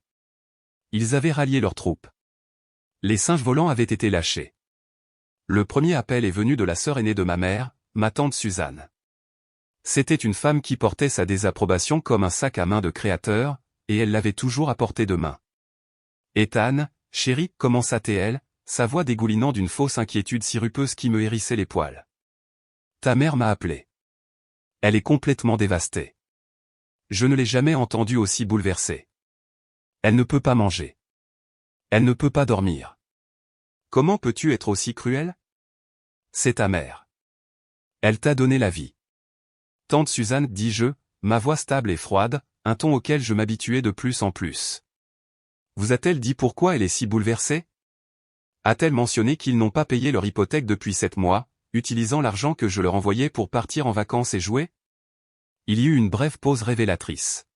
Ils avaient rallié leurs troupes. Les singes volants avaient été lâchés. Le premier appel est venu de la sœur aînée de ma mère, ma tante Suzanne. C'était une femme qui portait sa désapprobation comme un sac à main de créateur, et elle l'avait toujours à portée de main. Ethan, chérie, commença-t-elle, sa voix dégoulinant d'une fausse inquiétude sirupeuse qui me hérissait les poils. Ta mère m'a appelé. Elle est complètement dévastée. Je ne l'ai jamais entendue aussi bouleversée. Elle ne peut pas manger. Elle ne peut pas dormir. Comment peux-tu être aussi cruel? C'est ta mère. Elle t'a donné la vie. Tante Suzanne, dis-je, ma voix stable et froide, un ton auquel je m'habituais de plus en plus. Vous a-t-elle dit pourquoi elle est si bouleversée? A-t-elle mentionné qu'ils n'ont pas payé leur hypothèque depuis 7 mois, utilisant l'argent que je leur envoyais pour partir en vacances et jouer? Il y eut une brève pause révélatrice.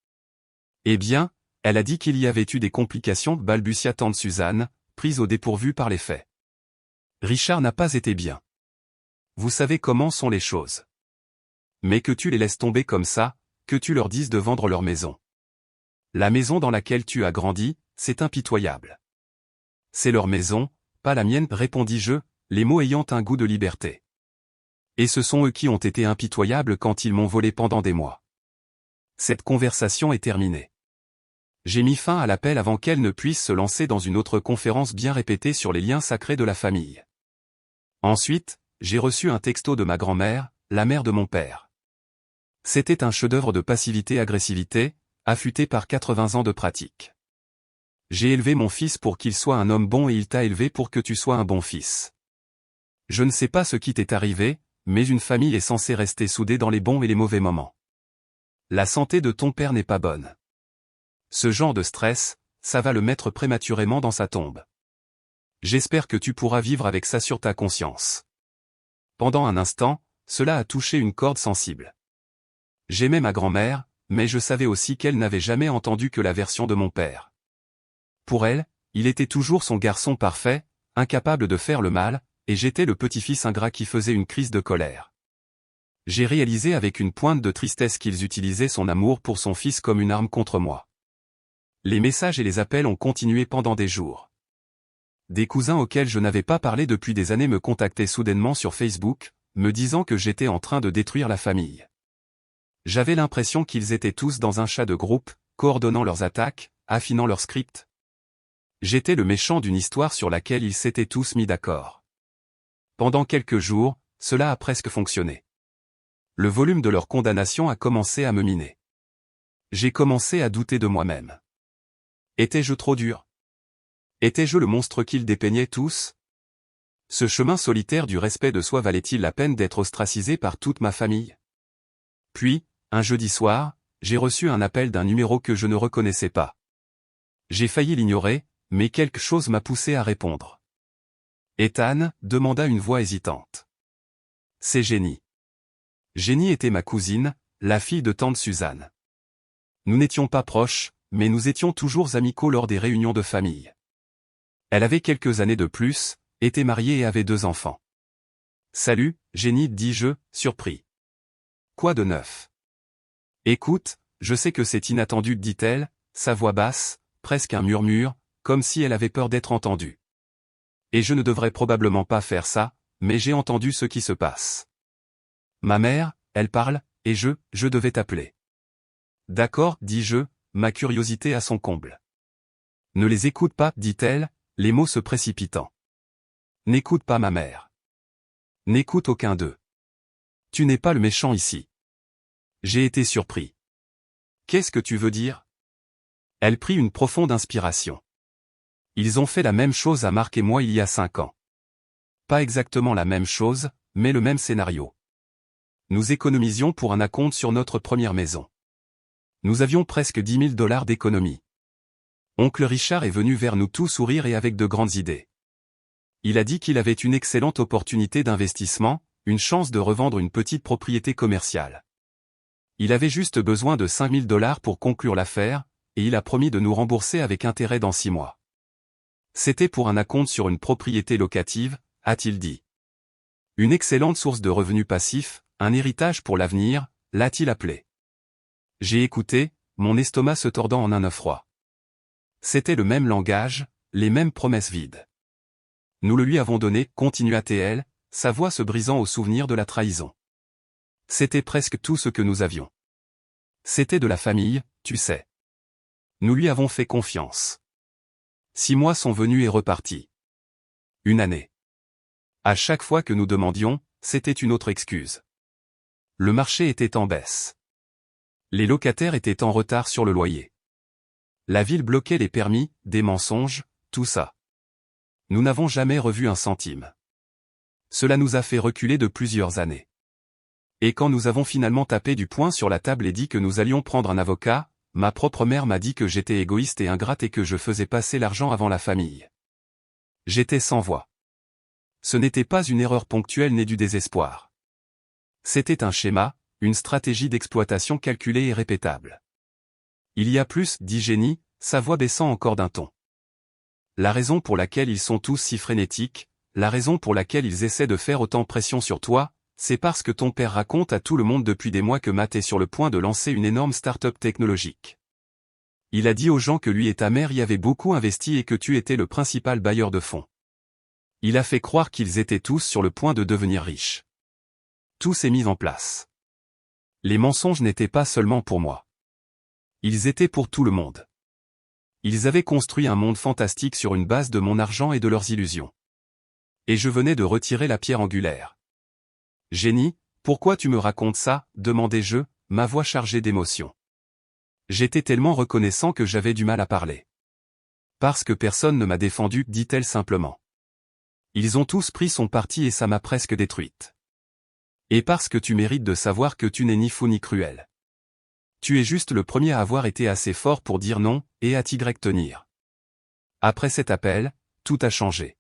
Eh bien, elle a dit qu'il y avait eu des complications, balbutia tante Suzanne, prise au dépourvu par les faits. Richard n'a pas été bien. Vous savez comment sont les choses. Mais que tu les laisses tomber comme ça, que tu leur dises de vendre leur maison. La maison dans laquelle tu as grandi, c'est impitoyable. C'est leur maison, pas la mienne, répondis-je, les mots ayant un goût de liberté. Et ce sont eux qui ont été impitoyables quand ils m'ont volé pendant des mois. Cette conversation est terminée. J'ai mis fin à l'appel avant qu'elle ne puisse se lancer dans une autre conférence bien répétée sur les liens sacrés de la famille. Ensuite, j'ai reçu un texto de ma grand-mère, la mère de mon père. C'était un chef-d'œuvre de passivité-agressivité, affûté par 80 ans de pratique. J'ai élevé mon fils pour qu'il soit un homme bon et il t'a élevé pour que tu sois un bon fils. Je ne sais pas ce qui t'est arrivé, mais une famille est censée rester soudée dans les bons et les mauvais moments. La santé de ton père n'est pas bonne. Ce genre de stress, ça va le mettre prématurément dans sa tombe. J'espère que tu pourras vivre avec ça sur ta conscience. Pendant un instant, cela a touché une corde sensible. J'aimais ma grand-mère, mais je savais aussi qu'elle n'avait jamais entendu que la version de mon père. Pour elle, il était toujours son garçon parfait, incapable de faire le mal, et j'étais le petit-fils ingrat qui faisait une crise de colère. J'ai réalisé avec une pointe de tristesse qu'ils utilisaient son amour pour son fils comme une arme contre moi. Les messages et les appels ont continué pendant des jours. Des cousins auxquels je n'avais pas parlé depuis des années me contactaient soudainement sur Facebook, me disant que j'étais en train de détruire la famille. J'avais l'impression qu'ils étaient tous dans un chat de groupe, coordonnant leurs attaques, affinant leurs scripts. J'étais le méchant d'une histoire sur laquelle ils s'étaient tous mis d'accord. Pendant quelques jours, cela a presque fonctionné. Le volume de leur condamnation a commencé à me miner. J'ai commencé à douter de moi-même. Étais-je trop dur? Étais-je le monstre qu'ils dépeignaient tous? Ce chemin solitaire du respect de soi valait-il la peine d'être ostracisé par toute ma famille? Puis, un jeudi soir, j'ai reçu un appel d'un numéro que je ne reconnaissais pas. J'ai failli l'ignorer, mais quelque chose m'a poussé à répondre. Ethan, demanda une voix hésitante. C'est Jenny. Jenny était ma cousine, la fille de tante Suzanne. Nous n'étions pas proches, mais nous étions toujours amicaux lors des réunions de famille. Elle avait quelques années de plus, était mariée et avait 2 enfants. Salut, Jenny, dis-je, surpris. Quoi de neuf? Écoute, je sais que c'est inattendu, dit-elle, sa voix basse, presque un murmure, comme si elle avait peur d'être entendue. Et je ne devrais probablement pas faire ça, mais j'ai entendu ce qui se passe. Ma mère, elle parle, et je devais t'appeler. D'accord, dis-je, ma curiosité à son comble. Ne les écoute pas, dit-elle, les mots se précipitant. N'écoute pas ma mère. N'écoute aucun d'eux. Tu n'es pas le méchant ici. J'ai été surpris. Qu'est-ce que tu veux dire? Elle prit une profonde inspiration. Ils ont fait la même chose à Marc et moi il y a 5 ans. Pas exactement la même chose, mais le même scénario. Nous économisions pour un acompte sur notre première maison. Nous avions presque $10 000 d'économie. Oncle Richard est venu vers nous tout sourire et avec de grandes idées. Il a dit qu'il avait une excellente opportunité d'investissement, une chance de revendre une petite propriété commerciale. Il avait juste besoin de $5 000 pour conclure l'affaire, et il a promis de nous rembourser avec intérêt dans 6 mois. C'était pour un acompte sur une propriété locative, a-t-il dit. Une excellente source de revenus passifs, un héritage pour l'avenir, l'a-t-il appelé. J'ai écouté, mon estomac se tordant en un œuf froid. C'était le même langage, les mêmes promesses vides. Nous le lui avons donné, continua-t-elle, sa voix se brisant au souvenir de la trahison. C'était presque tout ce que nous avions. C'était de la famille, tu sais. Nous lui avons fait confiance. 6 mois sont venus et repartis. 1 année. À chaque fois que nous demandions, c'était une autre excuse. Le marché était en baisse. Les locataires étaient en retard sur le loyer. La ville bloquait les permis, des mensonges, tout ça. Nous n'avons jamais revu un centime. Cela nous a fait reculer de plusieurs années. Et quand nous avons finalement tapé du poing sur la table et dit que nous allions prendre un avocat, ma propre mère m'a dit que j'étais égoïste et ingrate et que je faisais passer l'argent avant la famille. J'étais sans voix. Ce n'était pas une erreur ponctuelle née du désespoir. C'était un schéma, une stratégie d'exploitation calculée et répétable. Il y a plus, dit Jenny, sa voix baissant encore d'un ton. La raison pour laquelle ils sont tous si frénétiques, la raison pour laquelle ils essaient de faire autant pression sur toi, c'est parce que ton père raconte à tout le monde depuis des mois que Matt est sur le point de lancer une énorme start-up technologique. Il a dit aux gens que lui et ta mère y avaient beaucoup investi et que tu étais le principal bailleur de fonds. Il a fait croire qu'ils étaient tous sur le point de devenir riches. Tout s'est mis en place. Les mensonges n'étaient pas seulement pour moi. Ils étaient pour tout le monde. Ils avaient construit un monde fantastique sur une base de mon argent et de leurs illusions. Et je venais de retirer la pierre angulaire. Jenny, pourquoi tu me racontes ça, demandai-je, ma voix chargée d'émotion. J'étais tellement reconnaissant que j'avais du mal à parler. Parce que personne ne m'a défendu, dit-elle simplement. Ils ont tous pris son parti et ça m'a presque détruite. Et parce que tu mérites de savoir que tu n'es ni fou ni cruel. Tu es juste le premier à avoir été assez fort pour dire non, et à t'y tenir. Après cet appel, tout a changé.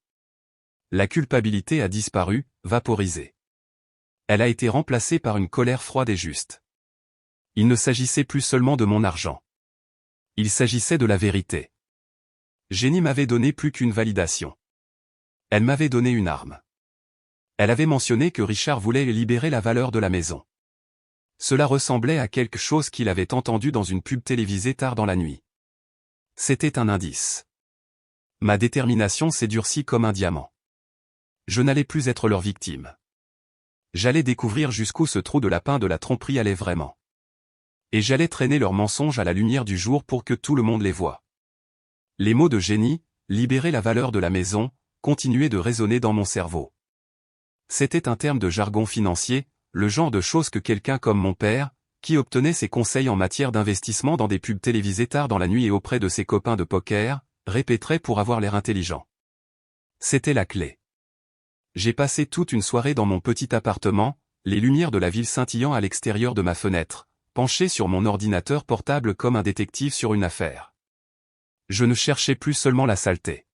La culpabilité a disparu, vaporisée. elle a été remplacée par une colère froide et juste. Il ne s'agissait plus seulement de mon argent. Il s'agissait de la vérité. Jenny m'avait donné plus qu'une validation. Elle m'avait donné une arme. Elle avait mentionné que Richard voulait libérer la valeur de la maison. Cela ressemblait à quelque chose qu'il avait entendu dans une pub télévisée tard dans la nuit. C'était un indice. Ma détermination s'est durcie comme un diamant. Je n'allais plus être leur victime. J'allais découvrir jusqu'où ce trou de lapin de la tromperie allait vraiment. Et j'allais traîner leurs mensonges à la lumière du jour pour que tout le monde les voie. Les mots de Jenny, libérer la valeur de la maison, continuaient de résonner dans mon cerveau. C'était un terme de jargon financier, le genre de choses que quelqu'un comme mon père, qui obtenait ses conseils en matière d'investissement dans des pubs télévisées tard dans la nuit et auprès de ses copains de poker, répéterait pour avoir l'air intelligent. C'était la clé. J'ai passé toute une soirée dans mon petit appartement, les lumières de la ville scintillant à l'extérieur de ma fenêtre, penché sur mon ordinateur portable comme un détective sur une affaire. Je ne cherchais plus seulement la saleté.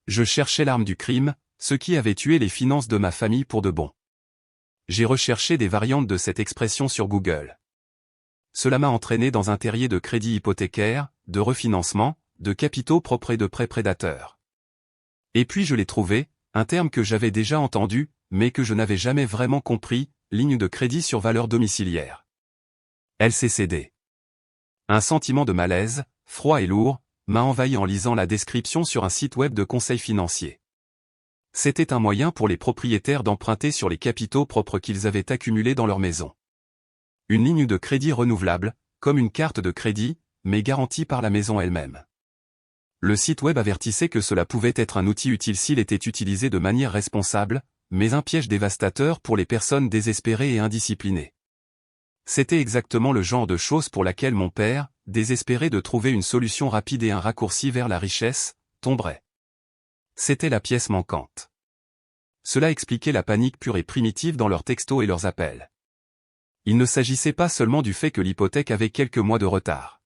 Je cherchais l'arme du crime, ce qui avait tué les finances de ma famille pour de bon. J'ai recherché des variantes de cette expression sur Google. Cela m'a entraîné dans un terrier de crédit hypothécaire, de refinancement, de capitaux propres et de prêts prédateurs. Et puis je l'ai trouvé, un terme que j'avais déjà entendu, mais que je n'avais jamais vraiment compris, ligne de crédit sur valeur domiciliaire. LCCD. Un sentiment de malaise, froid et lourd, m'a envahi en lisant la description sur un site web de conseil financier. C'était un moyen pour les propriétaires d'emprunter sur les capitaux propres qu'ils avaient accumulés dans leur maison. Une ligne de crédit renouvelable, comme une carte de crédit, mais garantie par la maison elle-même. Le site web avertissait que cela pouvait être un outil utile s'il était utilisé de manière responsable, mais un piège dévastateur pour les personnes désespérées et indisciplinées. C'était exactement le genre de choses pour laquelle mon père, désespéré de trouver une solution rapide et un raccourci vers la richesse, tomberait. C'était la pièce manquante. Cela expliquait la panique pure et primitive dans leurs textos et leurs appels. Il ne s'agissait pas seulement du fait que l'hypothèque avait quelques mois de retard.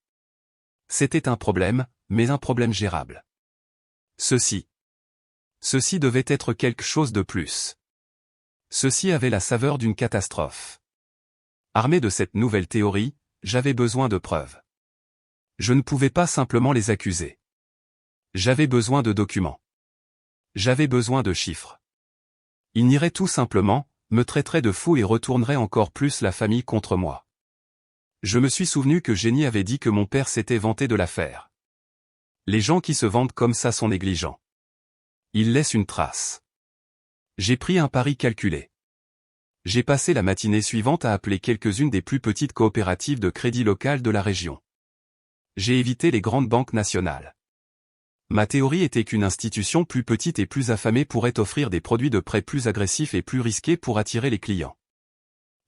C'était un problème, mais un problème gérable. Ceci devait être quelque chose de plus. Ceci avait la saveur d'une catastrophe. Armé de cette nouvelle théorie, j'avais besoin de preuves. Je ne pouvais pas simplement les accuser. J'avais besoin de documents. J'avais besoin de chiffres. Ils nieraient tout simplement, me traiteraient de fou et retourneraient encore plus la famille contre moi. Je me suis souvenu que Jenny avait dit que mon père s'était vanté de l'affaire. Les gens qui se vantent comme ça sont négligents. Ils laissent une trace. J'ai pris un pari calculé. J'ai passé la matinée suivante à appeler quelques-unes des plus petites coopératives de crédit locales de la région. J'ai évité les grandes banques nationales. Ma théorie était qu'une institution plus petite et plus affamée pourrait offrir des produits de prêt plus agressifs et plus risqués pour attirer les clients.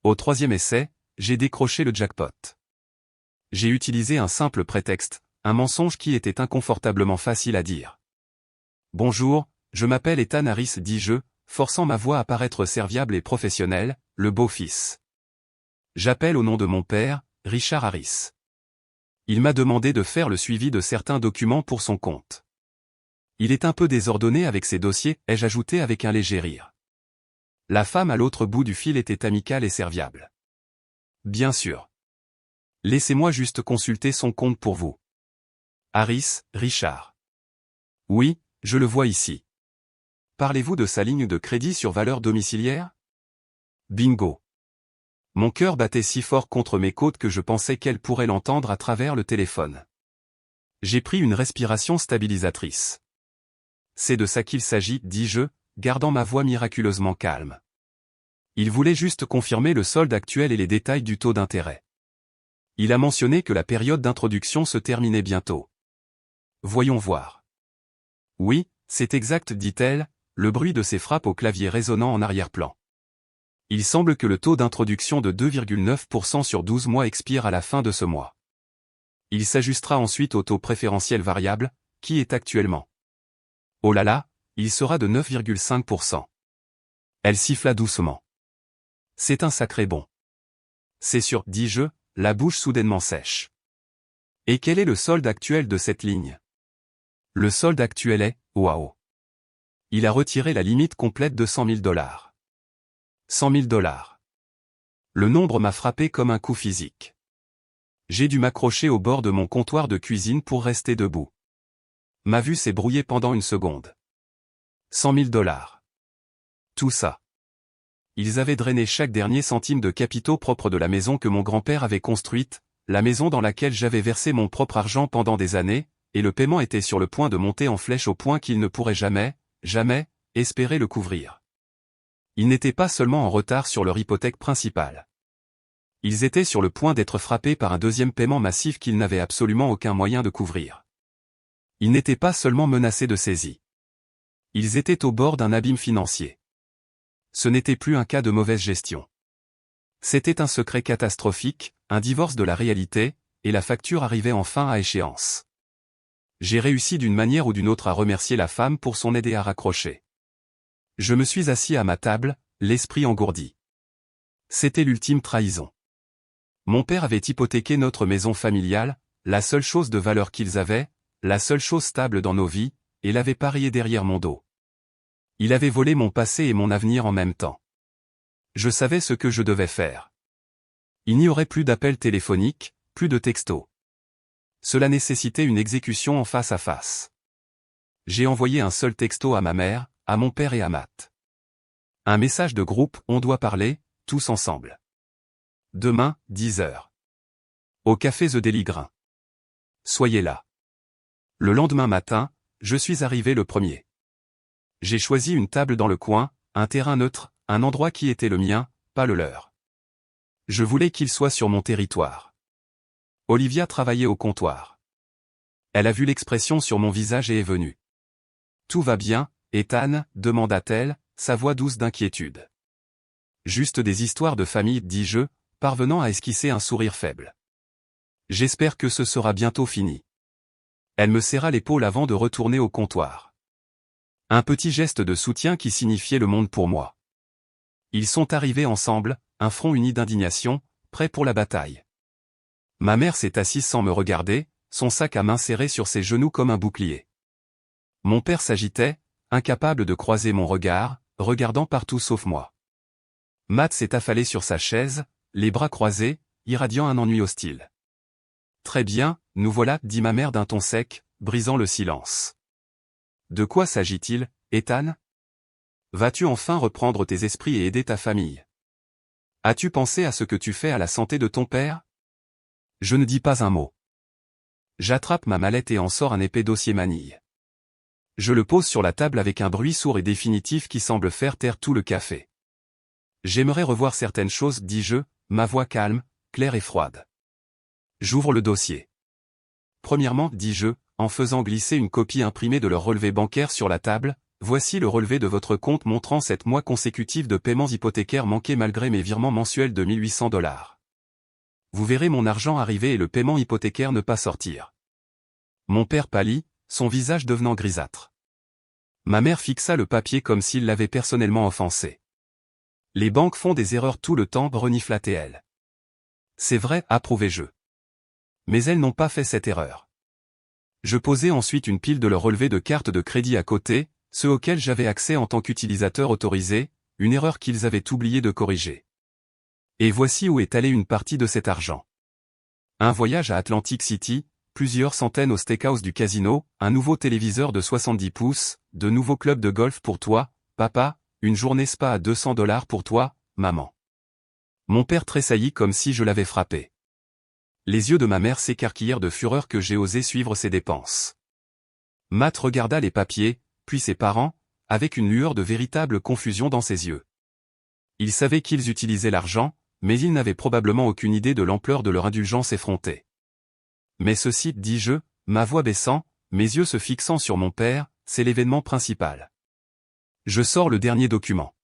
Au troisième essai, j'ai décroché le jackpot. J'ai utilisé un simple prétexte, un mensonge qui était inconfortablement facile à dire. Bonjour, je m'appelle Ethan Harris, dis-je, forçant ma voix à paraître serviable et professionnelle, le beau-fils. J'appelle au nom de mon père, Richard Harris. Il m'a demandé de faire le suivi de certains documents pour son compte. Il est un peu désordonné avec ses dossiers, ai-je ajouté avec un léger rire. La femme à l'autre bout du fil était amicale et serviable. Bien sûr. Laissez-moi juste consulter son compte pour vous. Harris, Richard. Oui, je le vois ici. Parlez-vous de sa ligne de crédit sur valeur domiciliaire? Bingo. Mon cœur battait si fort contre mes côtes que je pensais qu'elle pourrait l'entendre à travers le téléphone. J'ai pris une respiration stabilisatrice. C'est de ça qu'il s'agit, dis-je, gardant ma voix miraculeusement calme. Il voulait juste confirmer le solde actuel et les détails du taux d'intérêt. Il a mentionné que la période d'introduction se terminait bientôt. Voyons voir. Oui, c'est exact, dit-elle, le bruit de ses frappes au clavier résonnant en arrière-plan. Il semble que le taux d'introduction de 2,9% sur 12 mois expire à la fin de ce mois. Il s'ajustera ensuite au taux préférentiel variable, qui est actuellement. Oh là là, il sera de 9,5%. Elle siffla doucement. C'est un sacré bond. C'est sûr, dis-je, la bouche soudainement sèche. Et quel est le solde actuel de cette ligne? Le solde actuel est, waouh. Il a retiré la limite complète de $100 000. $100 000. Le nombre m'a frappé comme un coup physique. J'ai dû m'accrocher au bord de mon comptoir de cuisine pour rester debout. Ma vue s'est brouillée pendant une seconde. 100 000 dollars. Tout ça. Ils avaient drainé chaque dernier centime de capitaux propres de la maison que mon grand-père avait construite, la maison dans laquelle j'avais versé mon propre argent pendant des années, et le paiement était sur le point de monter en flèche au point qu'il ne pourrait jamais, espérer le couvrir. Ils n'étaient pas seulement en retard sur leur hypothèque principale. Ils étaient sur le point d'être frappés par un deuxième paiement massif qu'ils n'avaient absolument aucun moyen de couvrir. Ils n'étaient pas seulement menacés de saisie. Ils étaient au bord d'un abîme financier. Ce n'était plus un cas de mauvaise gestion. C'était un secret catastrophique, un divorce de la réalité, et la facture arrivait enfin à échéance. J'ai réussi d'une manière ou d'une autre à remercier la femme pour son aide et à raccrocher. Je me suis assis à ma table, l'esprit engourdi. C'était l'ultime trahison. Mon père avait hypothéqué notre maison familiale, la seule chose de valeur qu'ils avaient, la seule chose stable dans nos vies, et l'avait parié derrière mon dos. Il avait volé mon passé et mon avenir en même temps. Je savais ce que je devais faire. Il n'y aurait plus d'appels téléphoniques, plus de textos. Cela nécessitait une exécution en face à face. J'ai envoyé un seul texto à ma mère, à mon père et à Matt. Un message de groupe, on doit parler, tous ensemble. Demain, 10 heures. Au café The Daily Grain. Soyez là. Le lendemain matin, je suis arrivé le premier. J'ai choisi une table dans le coin, un terrain neutre, un endroit qui était le mien, pas le leur. Je voulais qu'il soit sur mon territoire. Olivia travaillait au comptoir. Elle a vu l'expression sur mon visage et est venue. « Tout va bien, Ethan ?» demanda-t-elle, sa voix douce d'inquiétude. « Juste des histoires de famille » dis-je, parvenant à esquisser un sourire faible. « J'espère que ce sera bientôt fini. » Elle me serra l'épaule avant de retourner au comptoir. Un petit geste de soutien qui signifiait le monde pour moi. Ils sont arrivés ensemble, un front uni d'indignation, prêts pour la bataille. Ma mère s'est assise sans me regarder, son sac à main serré sur ses genoux comme un bouclier. Mon père s'agitait, incapable de croiser mon regard, regardant partout sauf moi. Matt s'est affalé sur sa chaise, les bras croisés, irradiant un ennui hostile. « Très bien, nous voilà » dit ma mère d'un ton sec, brisant le silence. « De quoi s'agit-il, Ethan ? Vas-tu enfin reprendre tes esprits et aider ta famille ? As-tu pensé à ce que tu fais à la santé de ton père ? » Je ne dis pas un mot. J'attrape ma mallette et en sors un épais dossier manille. Je le pose sur la table avec un bruit sourd et définitif qui semble faire taire tout le café. J'aimerais revoir certaines choses, dis-je, ma voix calme, claire et froide. J'ouvre le dossier. Premièrement, dis-je, en faisant glisser une copie imprimée de leur relevé bancaire sur la table, voici le relevé de votre compte montrant 7 mois consécutifs de paiements hypothécaires manqués malgré mes virements mensuels de 1800 $. Vous verrez mon argent arriver et le paiement hypothécaire ne pas sortir. Mon père pâlit, son visage devenant grisâtre. Ma mère fixa le papier comme s'il l'avait personnellement offensé. Les banques font des erreurs tout le temps, renifla-t-elle. C'est vrai, approuvai-je. Mais elles n'ont pas fait cette erreur. Je posai ensuite une pile de leurs relevés de cartes de crédit à côté, ceux auxquels j'avais accès en tant qu'utilisateur autorisé, une erreur qu'ils avaient oublié de corriger. Et voici où est allée une partie de cet argent. Un voyage à Atlantic City, plusieurs centaines au steakhouse du casino, un nouveau téléviseur de 70 pouces, de nouveaux clubs de golf pour toi, papa, une journée spa à 200 $ pour toi, maman. Mon père tressaillit comme si je l'avais frappé. Les yeux de ma mère s'écarquillèrent de fureur que j'ai osé suivre ses dépenses. Matt regarda les papiers, puis ses parents, avec une lueur de véritable confusion dans ses yeux. Ils savaient qu'ils utilisaient l'argent, mais ils n'avaient probablement aucune idée de l'ampleur de leur indulgence effrontée. Mais ceci, dis-je, ma voix baissant, mes yeux se fixant sur mon père, c'est l'événement principal. Je sors le dernier document.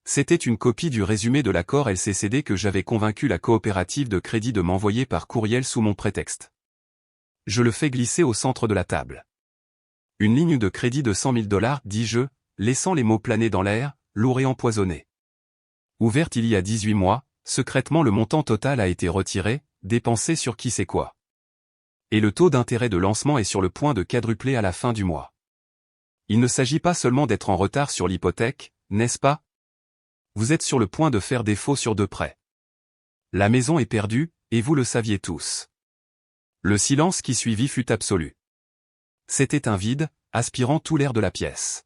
C'était une copie du résumé de l'accord LCCD que j'avais convaincu la coopérative de crédit de m'envoyer par courriel sous mon prétexte. Je le fais glisser au centre de la table. Une ligne de crédit de 100 000 $, dis-je, laissant les mots planer dans l'air, lourd et empoisonné. Ouverte il y a 18 mois, secrètement le montant total a été retiré, dépensé sur qui sait quoi. Et le taux d'intérêt de lancement est sur le point de quadrupler à la fin du mois. Il ne s'agit pas seulement d'être en retard sur l'hypothèque, n'est-ce pas ? Vous êtes sur le point de faire défaut sur 2 prêts. La maison est perdue, et vous le saviez tous. Le silence qui suivit fut absolu. C'était un vide, aspirant tout l'air de la pièce.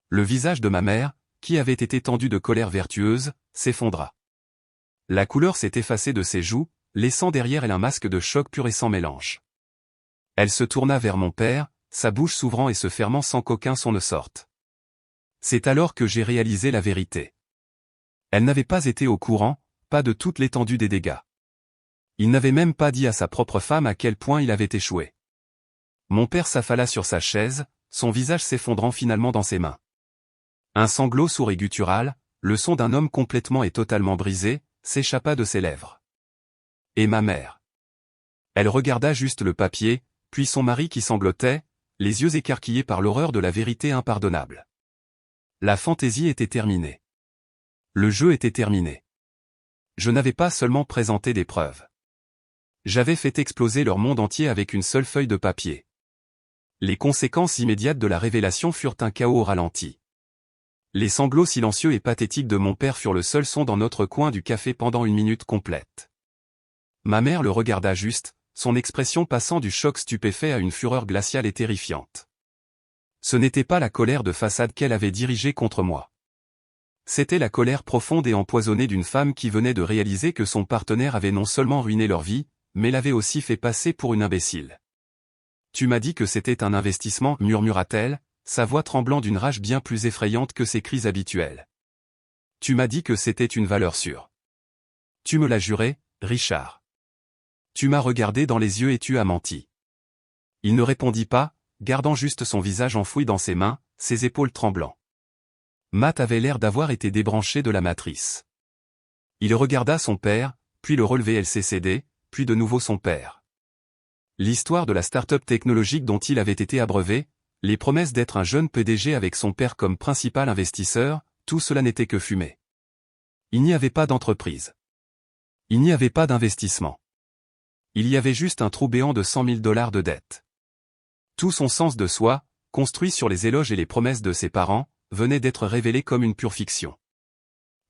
Le visage de ma mère, qui avait été tendu de colère vertueuse, s'effondra. La couleur s'est effacée de ses joues, laissant derrière elle un masque de choc pur et sans mélange. Elle se tourna vers mon père, sa bouche s'ouvrant et se fermant sans qu'aucun son ne sorte. C'est alors que j'ai réalisé la vérité. Elle n'avait pas été au courant, pas de toute l'étendue des dégâts. Il n'avait même pas dit à sa propre femme à quel point il avait échoué. Mon père s'affala sur sa chaise, son visage s'effondrant finalement dans ses mains. Un sanglot sourd et guttural, le son d'un homme complètement et totalement brisé, s'échappa de ses lèvres. Et ma mère. Elle regarda juste le papier, puis son mari qui sanglotait, les yeux écarquillés par l'horreur de la vérité impardonnable. La fantaisie était terminée. Le jeu était terminé. Je n'avais pas seulement présenté des preuves. J'avais fait exploser leur monde entier avec une seule feuille de papier. Les conséquences immédiates de la révélation furent un chaos au ralenti. Les sanglots silencieux et pathétiques de mon père furent le seul son dans notre coin du café pendant une minute complète. Ma mère le regarda juste, son expression passant du choc stupéfait à une fureur glaciale et terrifiante. Ce n'était pas la colère de façade qu'elle avait dirigée contre moi. C'était la colère profonde et empoisonnée d'une femme qui venait de réaliser que son partenaire avait non seulement ruiné leur vie, mais l'avait aussi fait passer pour une imbécile. Tu m'as dit que c'était un investissement, murmura-t-elle, sa voix tremblant d'une rage bien plus effrayante que ses cris habituels. Tu m'as dit que c'était une valeur sûre. Tu me l'as juré, Richard. Tu m'as regardé dans les yeux et tu as menti. Il ne répondit pas, gardant juste son visage enfoui dans ses mains, ses épaules tremblant. Matt avait l'air d'avoir été débranché de la matrice. Il regarda son père, puis le relevé LCCD, puis de nouveau son père. L'histoire de la start-up technologique dont il avait été abreuvé, les promesses d'être un jeune PDG avec son père comme principal investisseur, tout cela n'était que fumée. Il n'y avait pas d'entreprise. Il n'y avait pas d'investissement. Il y avait juste un trou béant de $100 000 de dette. Tout son sens de soi, construit sur les éloges et les promesses de ses parents, venait d'être révélé comme une pure fiction.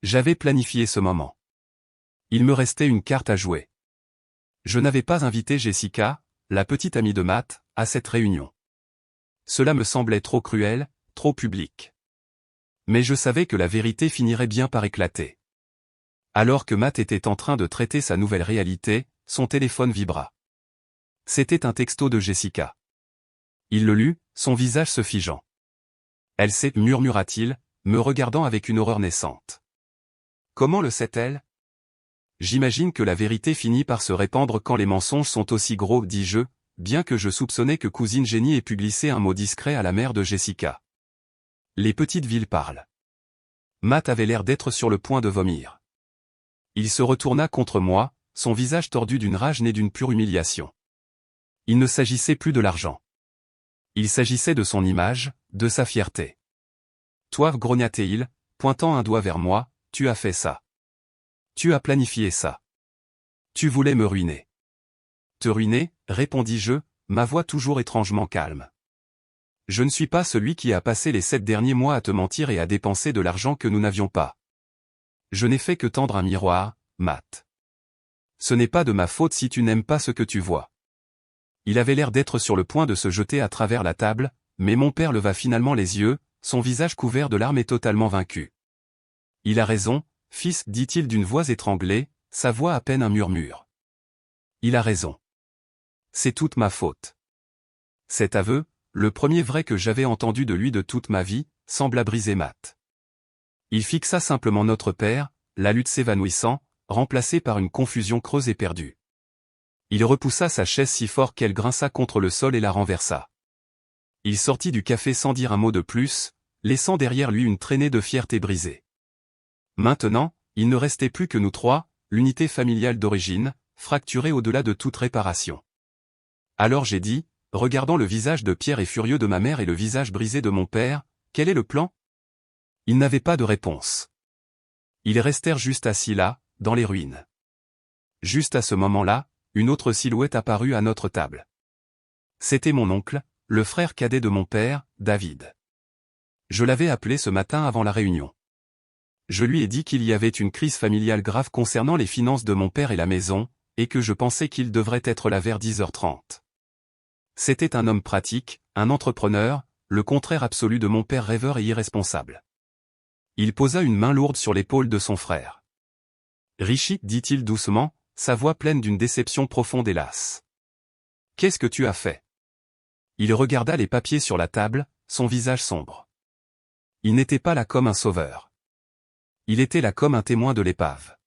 J'avais planifié ce moment. Il me restait une carte à jouer. Je n'avais pas invité Jessica, la petite amie de Matt, à cette réunion. Cela me semblait trop cruel, trop public. Mais je savais que la vérité finirait bien par éclater. Alors que Matt était en train de traiter sa nouvelle réalité, son téléphone vibra. C'était un texto de Jessica. Il le lut, son visage se figeant. Elle sait, murmura-t-il, me regardant avec une horreur naissante. Comment le sait-elle? J'imagine que la vérité finit par se répandre quand les mensonges sont aussi gros, dis-je, bien que je soupçonnais que cousine Jenny ait pu glisser un mot discret à la mère de Jessica. Les petites villes parlent. Matt avait l'air d'être sur le point de vomir. Il se retourna contre moi, son visage tordu d'une rage née d'une pure humiliation. Il ne s'agissait plus de l'argent. Il s'agissait de son image, de sa fierté. Toi, grogna-t-il, pointant un doigt vers moi, tu as fait ça. Tu as planifié ça. Tu voulais me ruiner. Te ruiner, répondis-je, ma voix toujours étrangement calme. Je ne suis pas celui qui a passé les 7 derniers mois à te mentir et à dépenser de l'argent que nous n'avions pas. Je n'ai fait que tendre un miroir, Matt. Ce n'est pas de ma faute si tu n'aimes pas ce que tu vois. Il avait l'air d'être sur le point de se jeter à travers la table, mais mon père leva finalement les yeux, son visage couvert de larmes et totalement vaincu. Il a raison, fils, dit-il d'une voix étranglée, sa voix à peine un murmure. Il a raison. C'est toute ma faute. Cet aveu, le premier vrai que j'avais entendu de lui de toute ma vie, sembla briser Matt. Il fixa simplement notre père, la lutte s'évanouissant, remplacée par une confusion creuse et perdue. Il repoussa sa chaise si fort qu'elle grinça contre le sol et la renversa. Il sortit du café sans dire un mot de plus, laissant derrière lui une traînée de fierté brisée. Maintenant, il ne restait plus que nous trois, l'unité familiale d'origine, fracturée au-delà de toute réparation. Alors j'ai dit, regardant le visage de Pierre et furieux de ma mère et le visage brisé de mon père, quel est le plan? Ils n'avaient pas de réponse. Ils restèrent juste assis là, dans les ruines. Juste à ce moment-là, une autre silhouette apparut à notre table. C'était mon oncle, le frère cadet de mon père, David. Je l'avais appelé ce matin avant la réunion. Je lui ai dit qu'il y avait une crise familiale grave concernant les finances de mon père et la maison, et que je pensais qu'il devrait être là vers 10h30. C'était un homme pratique, un entrepreneur, le contraire absolu de mon père rêveur et irresponsable. Il posa une main lourde sur l'épaule de son frère. Richie, dit-il doucement, sa voix pleine d'une déception profonde et lasse. Qu'est-ce que tu as fait? Il regarda les papiers sur la table, son visage sombre. Il n'était pas là comme un sauveur. Il était là comme un témoin de l'épave.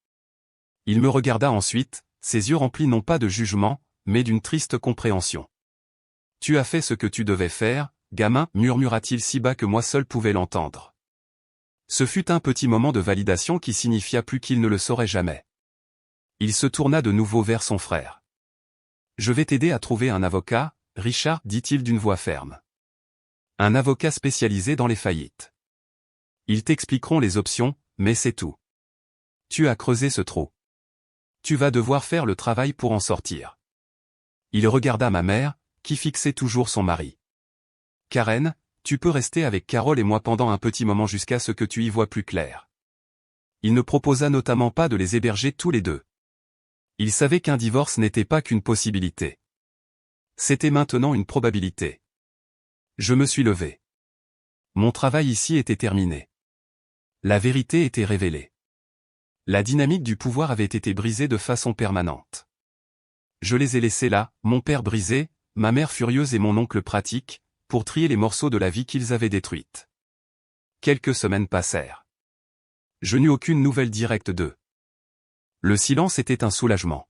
Il me regarda ensuite, ses yeux remplis non pas de jugement, mais d'une triste compréhension. Tu as fait ce que tu devais faire, gamin, murmura-t-il si bas que moi seul pouvais l'entendre. Ce fut un petit moment de validation qui signifia plus qu'il ne le saurait jamais. Il se tourna de nouveau vers son frère. Je vais t'aider à trouver un avocat, Richard, dit-il d'une voix ferme. Un avocat spécialisé dans les faillites. Ils t'expliqueront les options, mais c'est tout. Tu as creusé ce trou. Tu vas devoir faire le travail pour en sortir. Il regarda ma mère, qui fixait toujours son mari. Karen, tu peux rester avec Carole et moi pendant un petit moment jusqu'à ce que tu y vois plus clair. Il ne proposa notamment pas de les héberger tous les deux. Il savait qu'un divorce n'était pas qu'une possibilité. C'était maintenant une probabilité. Je me suis levé. Mon travail ici était terminé. La vérité était révélée. La dynamique du pouvoir avait été brisée de façon permanente. Je les ai laissés là, mon père brisé, ma mère furieuse et mon oncle pratique, pour trier les morceaux de la vie qu'ils avaient détruite. Quelques semaines passèrent. Je n'eus aucune nouvelle directe d'eux. Le silence était un soulagement.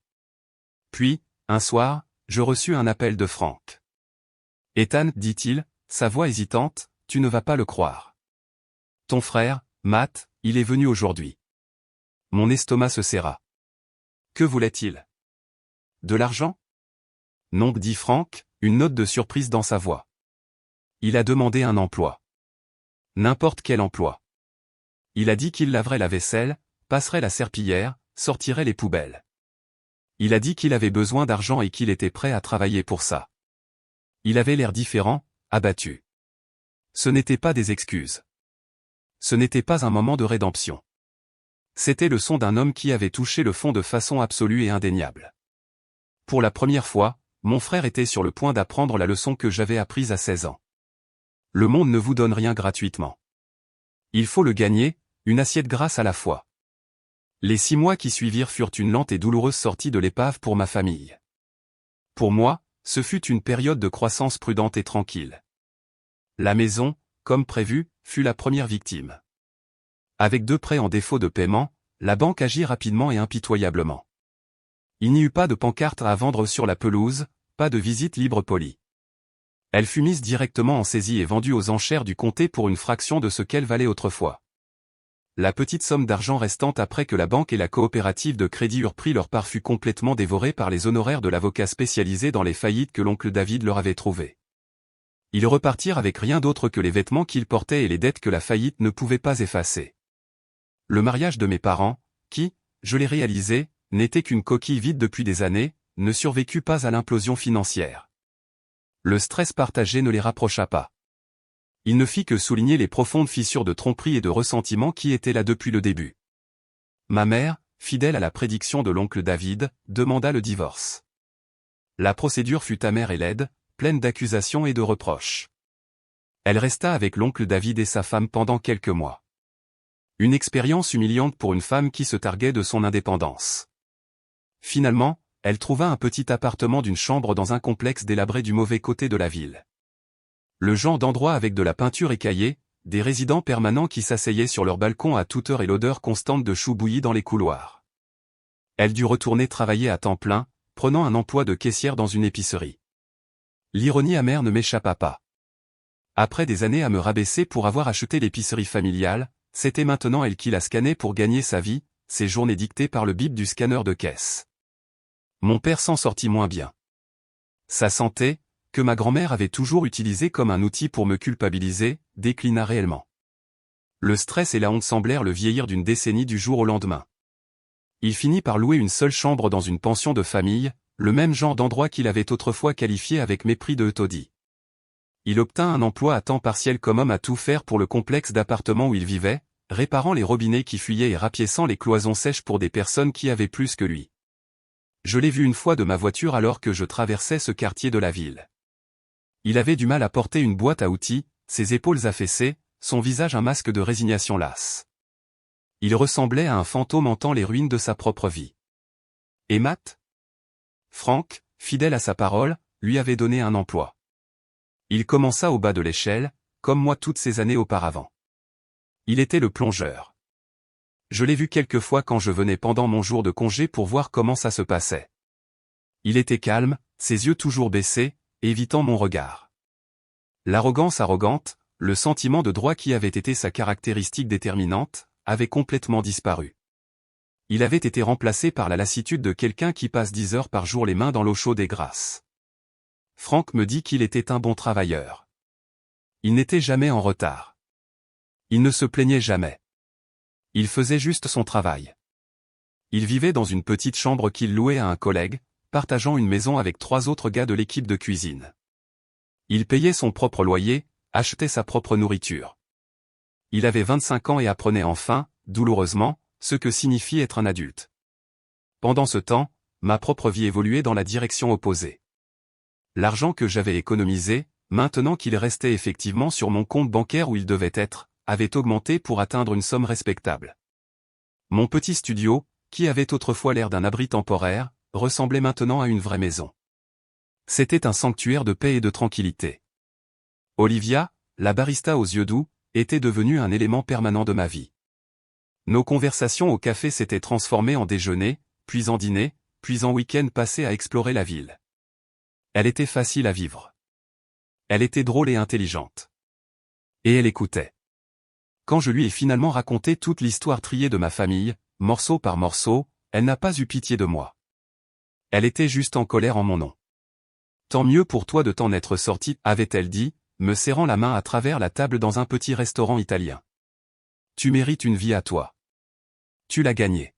Puis, un soir, je reçus un appel de Frank. Ethan, dit-il, sa voix hésitante, tu ne vas pas le croire. Ton frère, Matt, il est venu aujourd'hui. Mon estomac se serra. Que voulait-il? De l'argent? Non, dit Frank, une note de surprise dans sa voix. Il a demandé un emploi. N'importe quel emploi. Il a dit qu'il laverait la vaisselle, passerait la serpillière, sortirait les poubelles. Il a dit qu'il avait besoin d'argent et qu'il était prêt à travailler pour ça. Il avait l'air différent, abattu. Ce n'était pas des excuses. Ce n'était pas un moment de rédemption. C'était le son d'un homme qui avait touché le fond de façon absolue et indéniable. Pour la première fois, mon frère était sur le point d'apprendre la leçon que j'avais apprise à 16 ans. Le monde ne vous donne rien gratuitement. Il faut le gagner, une assiette grasse à la fois. Les 6 mois qui suivirent furent une lente et douloureuse sortie de l'épave pour ma famille. Pour moi, ce fut une période de croissance prudente et tranquille. La maison, comme prévu, fut la première victime. Avec 2 prêts en défaut de paiement, la banque agit rapidement et impitoyablement. Il n'y eut pas de pancarte à vendre sur la pelouse, pas de visite libre polie. Elle fut mise directement en saisie et vendue aux enchères du comté pour une fraction de ce qu'elle valait autrefois. La petite somme d'argent restante après que la banque et la coopérative de crédit eurent pris leur part fut complètement dévorée par les honoraires de l'avocat spécialisé dans les faillites que l'oncle David leur avait trouvées. Ils repartirent avec rien d'autre que les vêtements qu'ils portaient et les dettes que la faillite ne pouvait pas effacer. Le mariage de mes parents, qui, je l'ai réalisé, n'était qu'une coquille vide depuis des années, ne survécut pas à l'implosion financière. Le stress partagé ne les rapprocha pas. Il ne fit que souligner les profondes fissures de tromperie et de ressentiment qui étaient là depuis le début. Ma mère, fidèle à la prédiction de l'oncle David, demanda le divorce. La procédure fut amère et laide, pleine d'accusations et de reproches. Elle resta avec l'oncle David et sa femme pendant quelques mois. Une expérience humiliante pour une femme qui se targuait de son indépendance. Finalement, elle trouva un petit appartement d'une chambre dans un complexe délabré du mauvais côté de la ville. Le genre d'endroit avec de la peinture écaillée, des résidents permanents qui s'asseyaient sur leur balcon à toute heure et l'odeur constante de choux bouillis dans les couloirs. Elle dut retourner travailler à temps plein, prenant un emploi de caissière dans une épicerie. L'ironie amère ne m'échappa pas. Après des années à me rabaisser pour avoir acheté l'épicerie familiale, c'était maintenant elle qui la scannait pour gagner sa vie, ses journées dictées par le bip du scanner de caisse. Mon père s'en sortit moins bien. Sa santé, que ma grand-mère avait toujours utilisée comme un outil pour me culpabiliser, déclina réellement. Le stress et la honte semblèrent le vieillir d'une décennie du jour au lendemain. Il finit par louer une seule chambre dans une pension de famille, le même genre d'endroit qu'il avait autrefois qualifié avec mépris de taudis. Il obtint un emploi à temps partiel comme homme à tout faire pour le complexe d'appartements où il vivait, réparant les robinets qui fuyaient et rapiéçant les cloisons sèches pour des personnes qui avaient plus que lui. Je l'ai vu une fois de ma voiture alors que je traversais ce quartier de la ville. Il avait du mal à porter une boîte à outils, ses épaules affaissées, son visage un masque de résignation lasse. Il ressemblait à un fantôme hantant les ruines de sa propre vie. Et Matt? Frank, fidèle à sa parole, lui avait donné un emploi. Il commença au bas de l'échelle, comme moi toutes ces années auparavant. Il était le plongeur. Je l'ai vu quelques fois quand je venais pendant mon jour de congé pour voir comment ça se passait. Il était calme, ses yeux toujours baissés, évitant mon regard. L'arrogance arrogante, le sentiment de droit qui avait été sa caractéristique déterminante, avait complètement disparu. Il avait été remplacé par la lassitude de quelqu'un qui passe 10 heures par jour les mains dans l'eau chaude et grasse. Frank me dit qu'il était un bon travailleur. Il n'était jamais en retard. Il ne se plaignait jamais. Il faisait juste son travail. Il vivait dans une petite chambre qu'il louait à un collègue, partageant une maison avec 3 autres gars de l'équipe de cuisine. Il payait son propre loyer, achetait sa propre nourriture. Il avait 25 ans et apprenait enfin, douloureusement, ce que signifie être un adulte. Pendant ce temps, ma propre vie évoluait dans la direction opposée. L'argent que j'avais économisé, maintenant qu'il restait effectivement sur mon compte bancaire où il devait être, avait augmenté pour atteindre une somme respectable. Mon petit studio, qui avait autrefois l'air d'un abri temporaire, ressemblait maintenant à une vraie maison. C'était un sanctuaire de paix et de tranquillité. Olivia, la barista aux yeux doux, était devenue un élément permanent de ma vie. Nos conversations au café s'étaient transformées en déjeuner, puis en dîner, puis en week-end passé à explorer la ville. Elle était facile à vivre. Elle était drôle et intelligente. Et elle écoutait. Quand je lui ai finalement raconté toute l'histoire triée de ma famille, morceau par morceau, elle n'a pas eu pitié de moi. Elle était juste en colère en mon nom. Tant mieux pour toi de t'en être sorti, avait-elle dit, me serrant la main à travers la table dans un petit restaurant italien. Tu mérites une vie à toi. Tu l'as gagnée.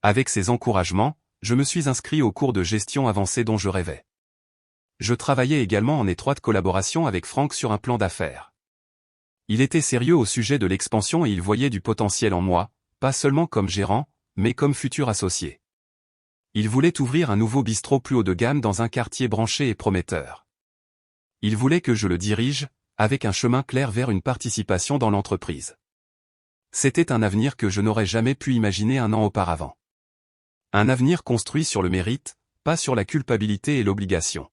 Avec ces encouragements, je me suis inscrit au cours de gestion avancée dont je rêvais. Je travaillais également en étroite collaboration avec Frank sur un plan d'affaires. Il était sérieux au sujet de l'expansion et il voyait du potentiel en moi, pas seulement comme gérant, mais comme futur associé. Il voulait ouvrir un nouveau bistrot plus haut de gamme dans un quartier branché et prometteur. Il voulait que je le dirige, avec un chemin clair vers une participation dans l'entreprise. C'était un avenir que je n'aurais jamais pu imaginer un an auparavant. Un avenir construit sur le mérite, pas sur la culpabilité et l'obligation.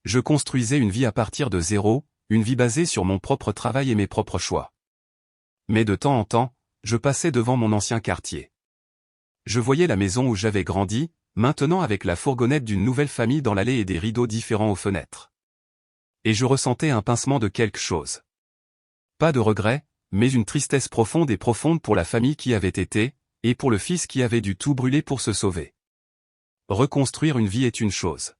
Je construisais une vie à partir de zéro, une vie basée sur mon propre travail et mes propres choix. Mais de temps en temps, je passais devant mon ancien quartier. Je voyais la maison où j'avais grandi, maintenant avec la fourgonnette d'une nouvelle famille dans l'allée et des rideaux différents aux fenêtres. Et je ressentais un pincement de quelque chose. Pas de regret, mais une tristesse profonde et profonde pour la famille qui avait été, et pour le fils qui avait dû tout brûler pour se sauver. Reconstruire une vie est une chose.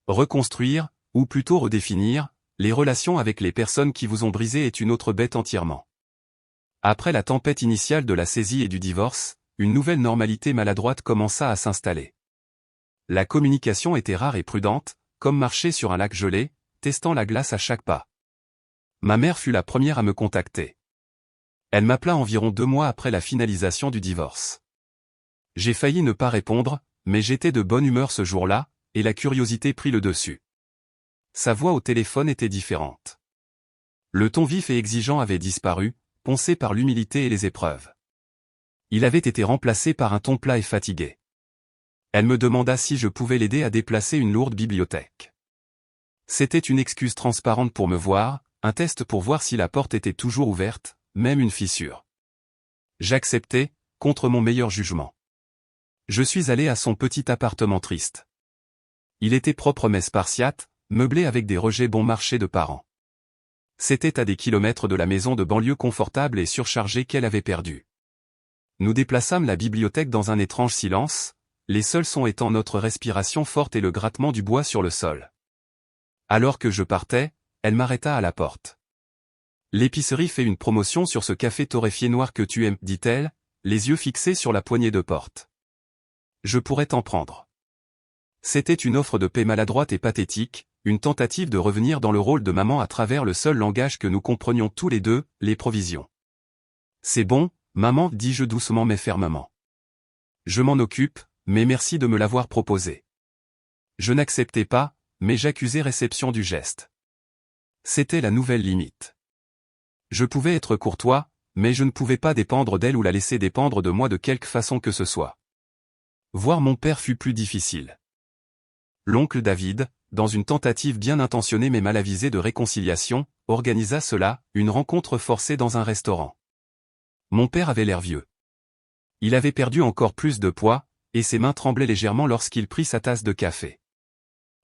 Reconstruire, ou plutôt redéfinir, les relations avec les personnes qui vous ont brisé est une autre bête entièrement. Après la tempête initiale de la saisie et du divorce, une nouvelle normalité maladroite commença à s'installer. La communication était rare et prudente, comme marcher sur un lac gelé, testant la glace à chaque pas. Ma mère fut la première à me contacter. Elle m'appela environ 2 mois après la finalisation du divorce. J'ai failli ne pas répondre, mais j'étais de bonne humeur ce jour-là, et la curiosité prit le dessus. Sa voix au téléphone était différente. Le ton vif et exigeant avait disparu, poncé par l'humilité et les épreuves. Il avait été remplacé par un ton plat et fatigué. Elle me demanda si je pouvais l'aider à déplacer une lourde bibliothèque. C'était une excuse transparente pour me voir, un test pour voir si la porte était toujours ouverte, même une fissure. J'acceptais, contre mon meilleur jugement. Je suis allé à son petit appartement triste. Il était propre mais spartiate, meublé avec des rejets bon marché de parents. C'était à des kilomètres de la maison de banlieue confortable et surchargée qu'elle avait perdue. Nous déplaçâmes la bibliothèque dans un étrange silence, les seuls sons étant notre respiration forte et le grattement du bois sur le sol. Alors que je partais, elle m'arrêta à la porte. L'épicerie fait une promotion sur ce café torréfié noir que tu aimes, dit-elle, les yeux fixés sur la poignée de porte. Je pourrais t'en prendre. C'était une offre de paix maladroite et pathétique, une tentative de revenir dans le rôle de maman à travers le seul langage que nous comprenions tous les deux, les provisions. C'est bon, maman, dis-je doucement mais fermement. Je m'en occupe, mais merci de me l'avoir proposé. Je n'acceptais pas, mais j'accusais réception du geste. C'était la nouvelle limite. Je pouvais être courtois, mais je ne pouvais pas dépendre d'elle ou la laisser dépendre de moi de quelque façon que ce soit. Voir mon père fut plus difficile. L'oncle David, dans une tentative bien intentionnée mais mal avisée de réconciliation, organisa cela, une rencontre forcée dans un restaurant. Mon père avait l'air vieux. Il avait perdu encore plus de poids, et ses mains tremblaient légèrement lorsqu'il prit sa tasse de café.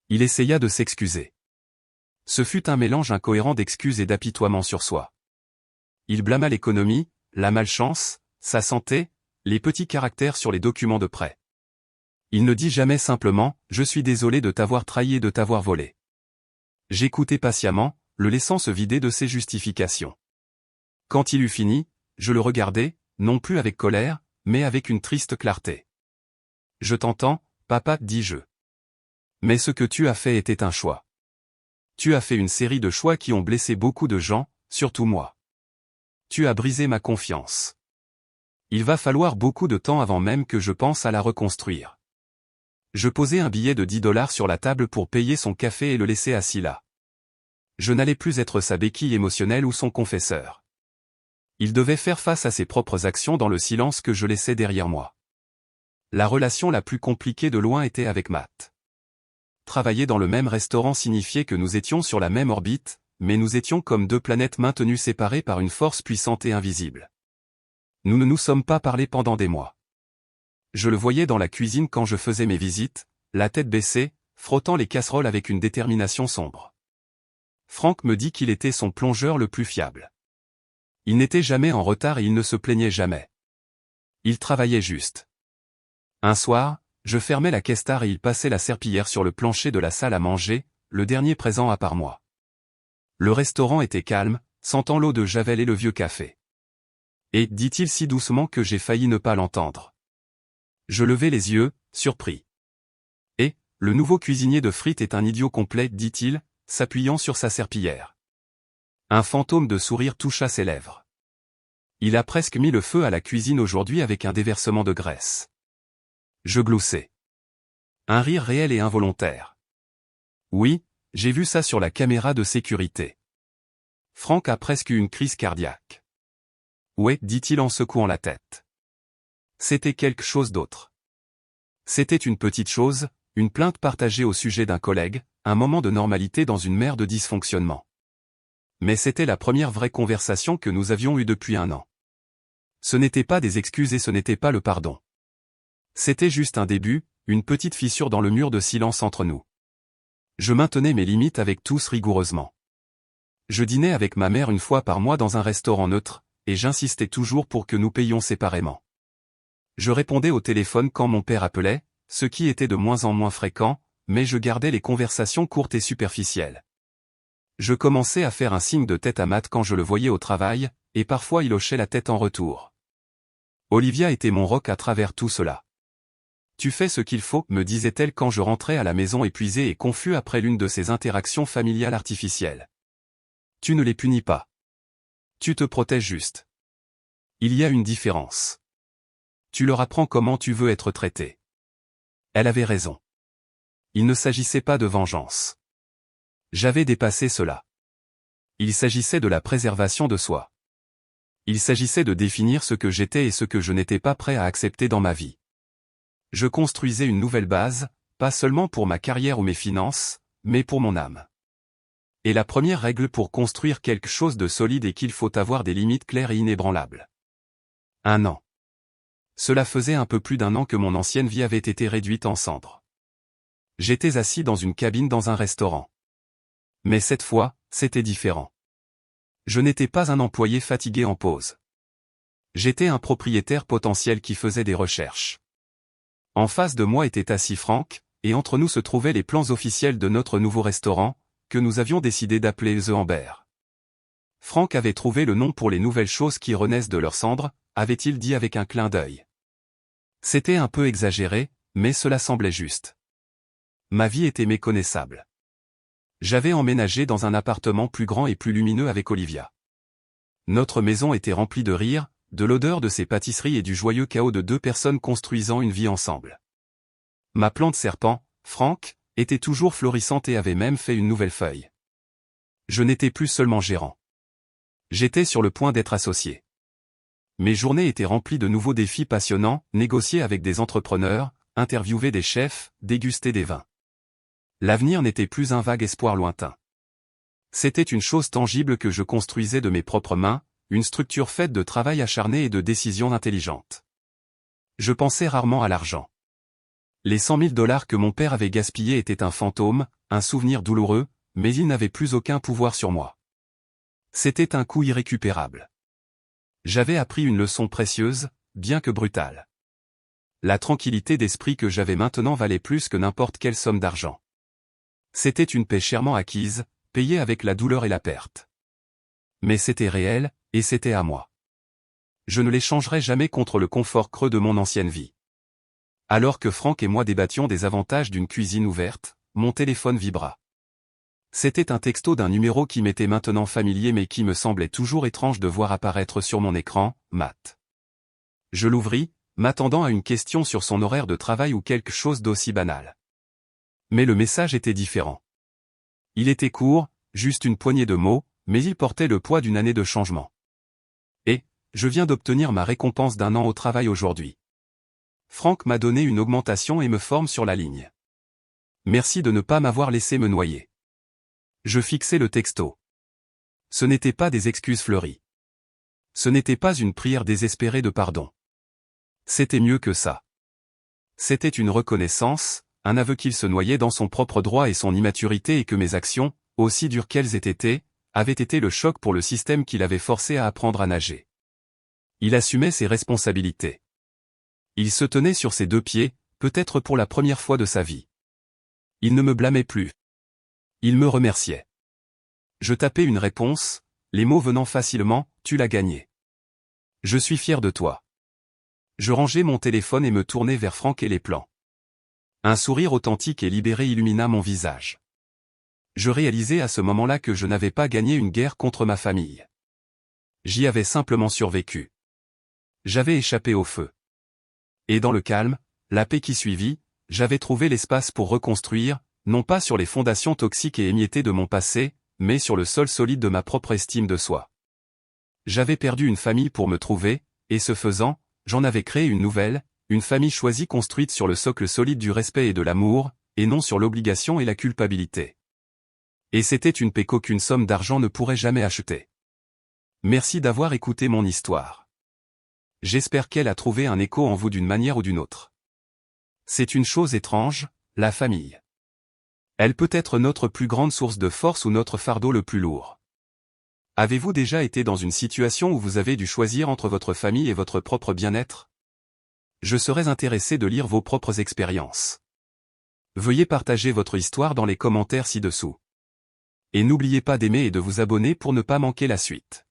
Il essaya de s'excuser. Ce fut un mélange incohérent d'excuses et d'apitoiement sur soi. Il blâma l'économie, la malchance, sa santé, les petits caractères sur les documents de prêt. Il ne dit jamais simplement « Je suis désolé de t'avoir trahi et de t'avoir volé ». J'écoutais patiemment, le laissant se vider de ses justifications. Quand il eut fini, je le regardais, non plus avec colère, mais avec une triste clarté. « Je t'entends, papa, dis-je. Mais ce que tu as fait était un choix. Tu as fait une série de choix qui ont blessé beaucoup de gens, surtout moi. Tu as brisé ma confiance. Il va falloir beaucoup de temps avant même que je pense à la reconstruire. » Je posai un billet de $10 sur la table pour payer son café et le laisser assis là. Je n'allais plus être sa béquille émotionnelle ou son confesseur. Il devait faire face à ses propres actions dans le silence que je laissais derrière moi. La relation la plus compliquée de loin était avec Matt. Travailler dans le même restaurant signifiait que nous étions sur la même orbite, mais nous étions comme deux planètes maintenues séparées par une force puissante et invisible. Nous ne nous sommes pas parlé pendant des mois. Je le voyais dans la cuisine quand je faisais mes visites, la tête baissée, frottant les casseroles avec une détermination sombre. Franck me dit qu'il était son plongeur le plus fiable. Il n'était jamais en retard et il ne se plaignait jamais. Il travaillait juste. Un soir, je fermais la caisse tard et il passait la serpillière sur le plancher de la salle à manger, le dernier présent à part moi. Le restaurant était calme, sentant l'eau de Javel et le vieux café. Et, dit-il si doucement que j'ai failli ne pas l'entendre. Je levai les yeux, surpris. Et, le nouveau cuisinier de frites est un idiot complet, dit-il, s'appuyant sur sa serpillière. Un fantôme de sourire toucha ses lèvres. Il a presque mis le feu à la cuisine aujourd'hui avec un déversement de graisse. Je gloussai. Un rire réel et involontaire. Oui, j'ai vu ça sur la caméra de sécurité. Franck a presque eu une crise cardiaque. Ouais, dit-il en secouant la tête. C'était quelque chose d'autre. C'était une petite chose, une plainte partagée au sujet d'un collègue, un moment de normalité dans une mer de dysfonctionnement. Mais c'était la première vraie conversation que nous avions eue depuis 1 an. Ce n'était pas des excuses et ce n'était pas le pardon. C'était juste un début, une petite fissure dans le mur de silence entre nous. Je maintenais mes limites avec tous rigoureusement. Je dînais avec ma mère 1 fois par mois dans un restaurant neutre, et j'insistais toujours pour que nous payions séparément. Je répondais au téléphone quand mon père appelait, ce qui était de moins en moins fréquent, mais je gardais les conversations courtes et superficielles. Je commençais à faire un signe de tête à Matt quand je le voyais au travail, et parfois il hochait la tête en retour. Olivia était mon roc à travers tout cela. Tu fais ce qu'il faut, me disait-elle quand je rentrais à la maison épuisé et confus après l'une de ces interactions familiales artificielles. Tu ne les punis pas. Tu te protèges juste. Il y a une différence. Tu leur apprends comment tu veux être traité. Elle avait raison. Il ne s'agissait pas de vengeance. J'avais dépassé cela. Il s'agissait de la préservation de soi. Il s'agissait de définir ce que j'étais et ce que je n'étais pas prêt à accepter dans ma vie. Je construisais une nouvelle base, pas seulement pour ma carrière ou mes finances, mais pour mon âme. Et la première règle pour construire quelque chose de solide est qu'il faut avoir des limites claires et inébranlables. 1 an. Cela faisait un peu plus d'1 an que mon ancienne vie avait été réduite en cendres. J'étais assis dans une cabine dans un restaurant. Mais cette fois, c'était différent. Je n'étais pas un employé fatigué en pause. J'étais un propriétaire potentiel qui faisait des recherches. En face de moi était assis Franck, et entre nous se trouvaient les plans officiels de notre nouveau restaurant, que nous avions décidé d'appeler The Amber. Franck avait trouvé le nom pour les nouvelles choses qui renaissent de leurs cendres, avait-il dit avec un clin d'œil. C'était un peu exagéré, mais cela semblait juste. Ma vie était méconnaissable. J'avais emménagé dans un appartement plus grand et plus lumineux avec Olivia. Notre maison était remplie de rires, de l'odeur de ses pâtisseries et du joyeux chaos de deux personnes construisant une vie ensemble. Ma plante serpent, Franck, était toujours florissante et avait même fait une nouvelle feuille. Je n'étais plus seulement gérant. J'étais sur le point d'être associé. Mes journées étaient remplies de nouveaux défis passionnants, négocier avec des entrepreneurs, interviewer des chefs, déguster des vins. L'avenir n'était plus un vague espoir lointain. C'était une chose tangible que je construisais de mes propres mains, une structure faite de travail acharné et de décisions intelligentes. Je pensais rarement à l'argent. Les 100 000 $ que mon père avait gaspillés étaient un fantôme, un souvenir douloureux, mais ils n'avaient plus aucun pouvoir sur moi. C'était un coup irrécupérable. J'avais appris une leçon précieuse, bien que brutale. La tranquillité d'esprit que j'avais maintenant valait plus que n'importe quelle somme d'argent. C'était une paix chèrement acquise, payée avec la douleur et la perte. Mais c'était réel, et c'était à moi. Je ne l'échangerais jamais contre le confort creux de mon ancienne vie. Alors que Franck et moi débattions des avantages d'une cuisine ouverte, mon téléphone vibra. C'était un texto d'un numéro qui m'était maintenant familier mais qui me semblait toujours étrange de voir apparaître sur mon écran, Matt. Je l'ouvris, m'attendant à une question sur son horaire de travail ou quelque chose d'aussi banal. Mais le message était différent. Il était court, juste une poignée de mots, mais il portait le poids d'une année de changement. Et, je viens d'obtenir ma récompense d'1 an au travail aujourd'hui. Franck m'a donné une augmentation et me forme sur la ligne. Merci de ne pas m'avoir laissé me noyer. Je fixai le texto. Ce n'étaient pas des excuses fleuries. Ce n'était pas une prière désespérée de pardon. C'était mieux que ça. C'était une reconnaissance, un aveu qu'il se noyait dans son propre droit et son immaturité et que mes actions, aussi dures qu'elles aient été, avaient été le choc pour le système qui l'avait forcé à apprendre à nager. Il assumait ses responsabilités. Il se tenait sur ses 2 pieds, peut-être pour la première fois de sa vie. Il ne me blâmait plus. Il me remerciait. Je tapais une réponse, les mots venant facilement, tu l'as gagné. Je suis fier de toi. Je rangeai mon téléphone et me tournai vers Franck et les plans. Un sourire authentique et libéré illumina mon visage. Je réalisai à ce moment-là que je n'avais pas gagné une guerre contre ma famille. J'y avais simplement survécu. J'avais échappé au feu. Et dans le calme, la paix qui suivit, j'avais trouvé l'espace pour reconstruire, non pas sur les fondations toxiques et émiettées de mon passé, mais sur le sol solide de ma propre estime de soi. J'avais perdu une famille pour me trouver, et ce faisant, j'en avais créé une nouvelle, une famille choisie construite sur le socle solide du respect et de l'amour, et non sur l'obligation et la culpabilité. Et c'était une paix qu'aucune somme d'argent ne pourrait jamais acheter. Merci d'avoir écouté mon histoire. J'espère qu'elle a trouvé un écho en vous d'une manière ou d'une autre. C'est une chose étrange, la famille. Elle peut être notre plus grande source de force ou notre fardeau le plus lourd. Avez-vous déjà été dans une situation où vous avez dû choisir entre votre famille et votre propre bien-être? Je serais intéressé de lire vos propres expériences. Veuillez partager votre histoire dans les commentaires ci-dessous. Et n'oubliez pas d'aimer et de vous abonner pour ne pas manquer la suite.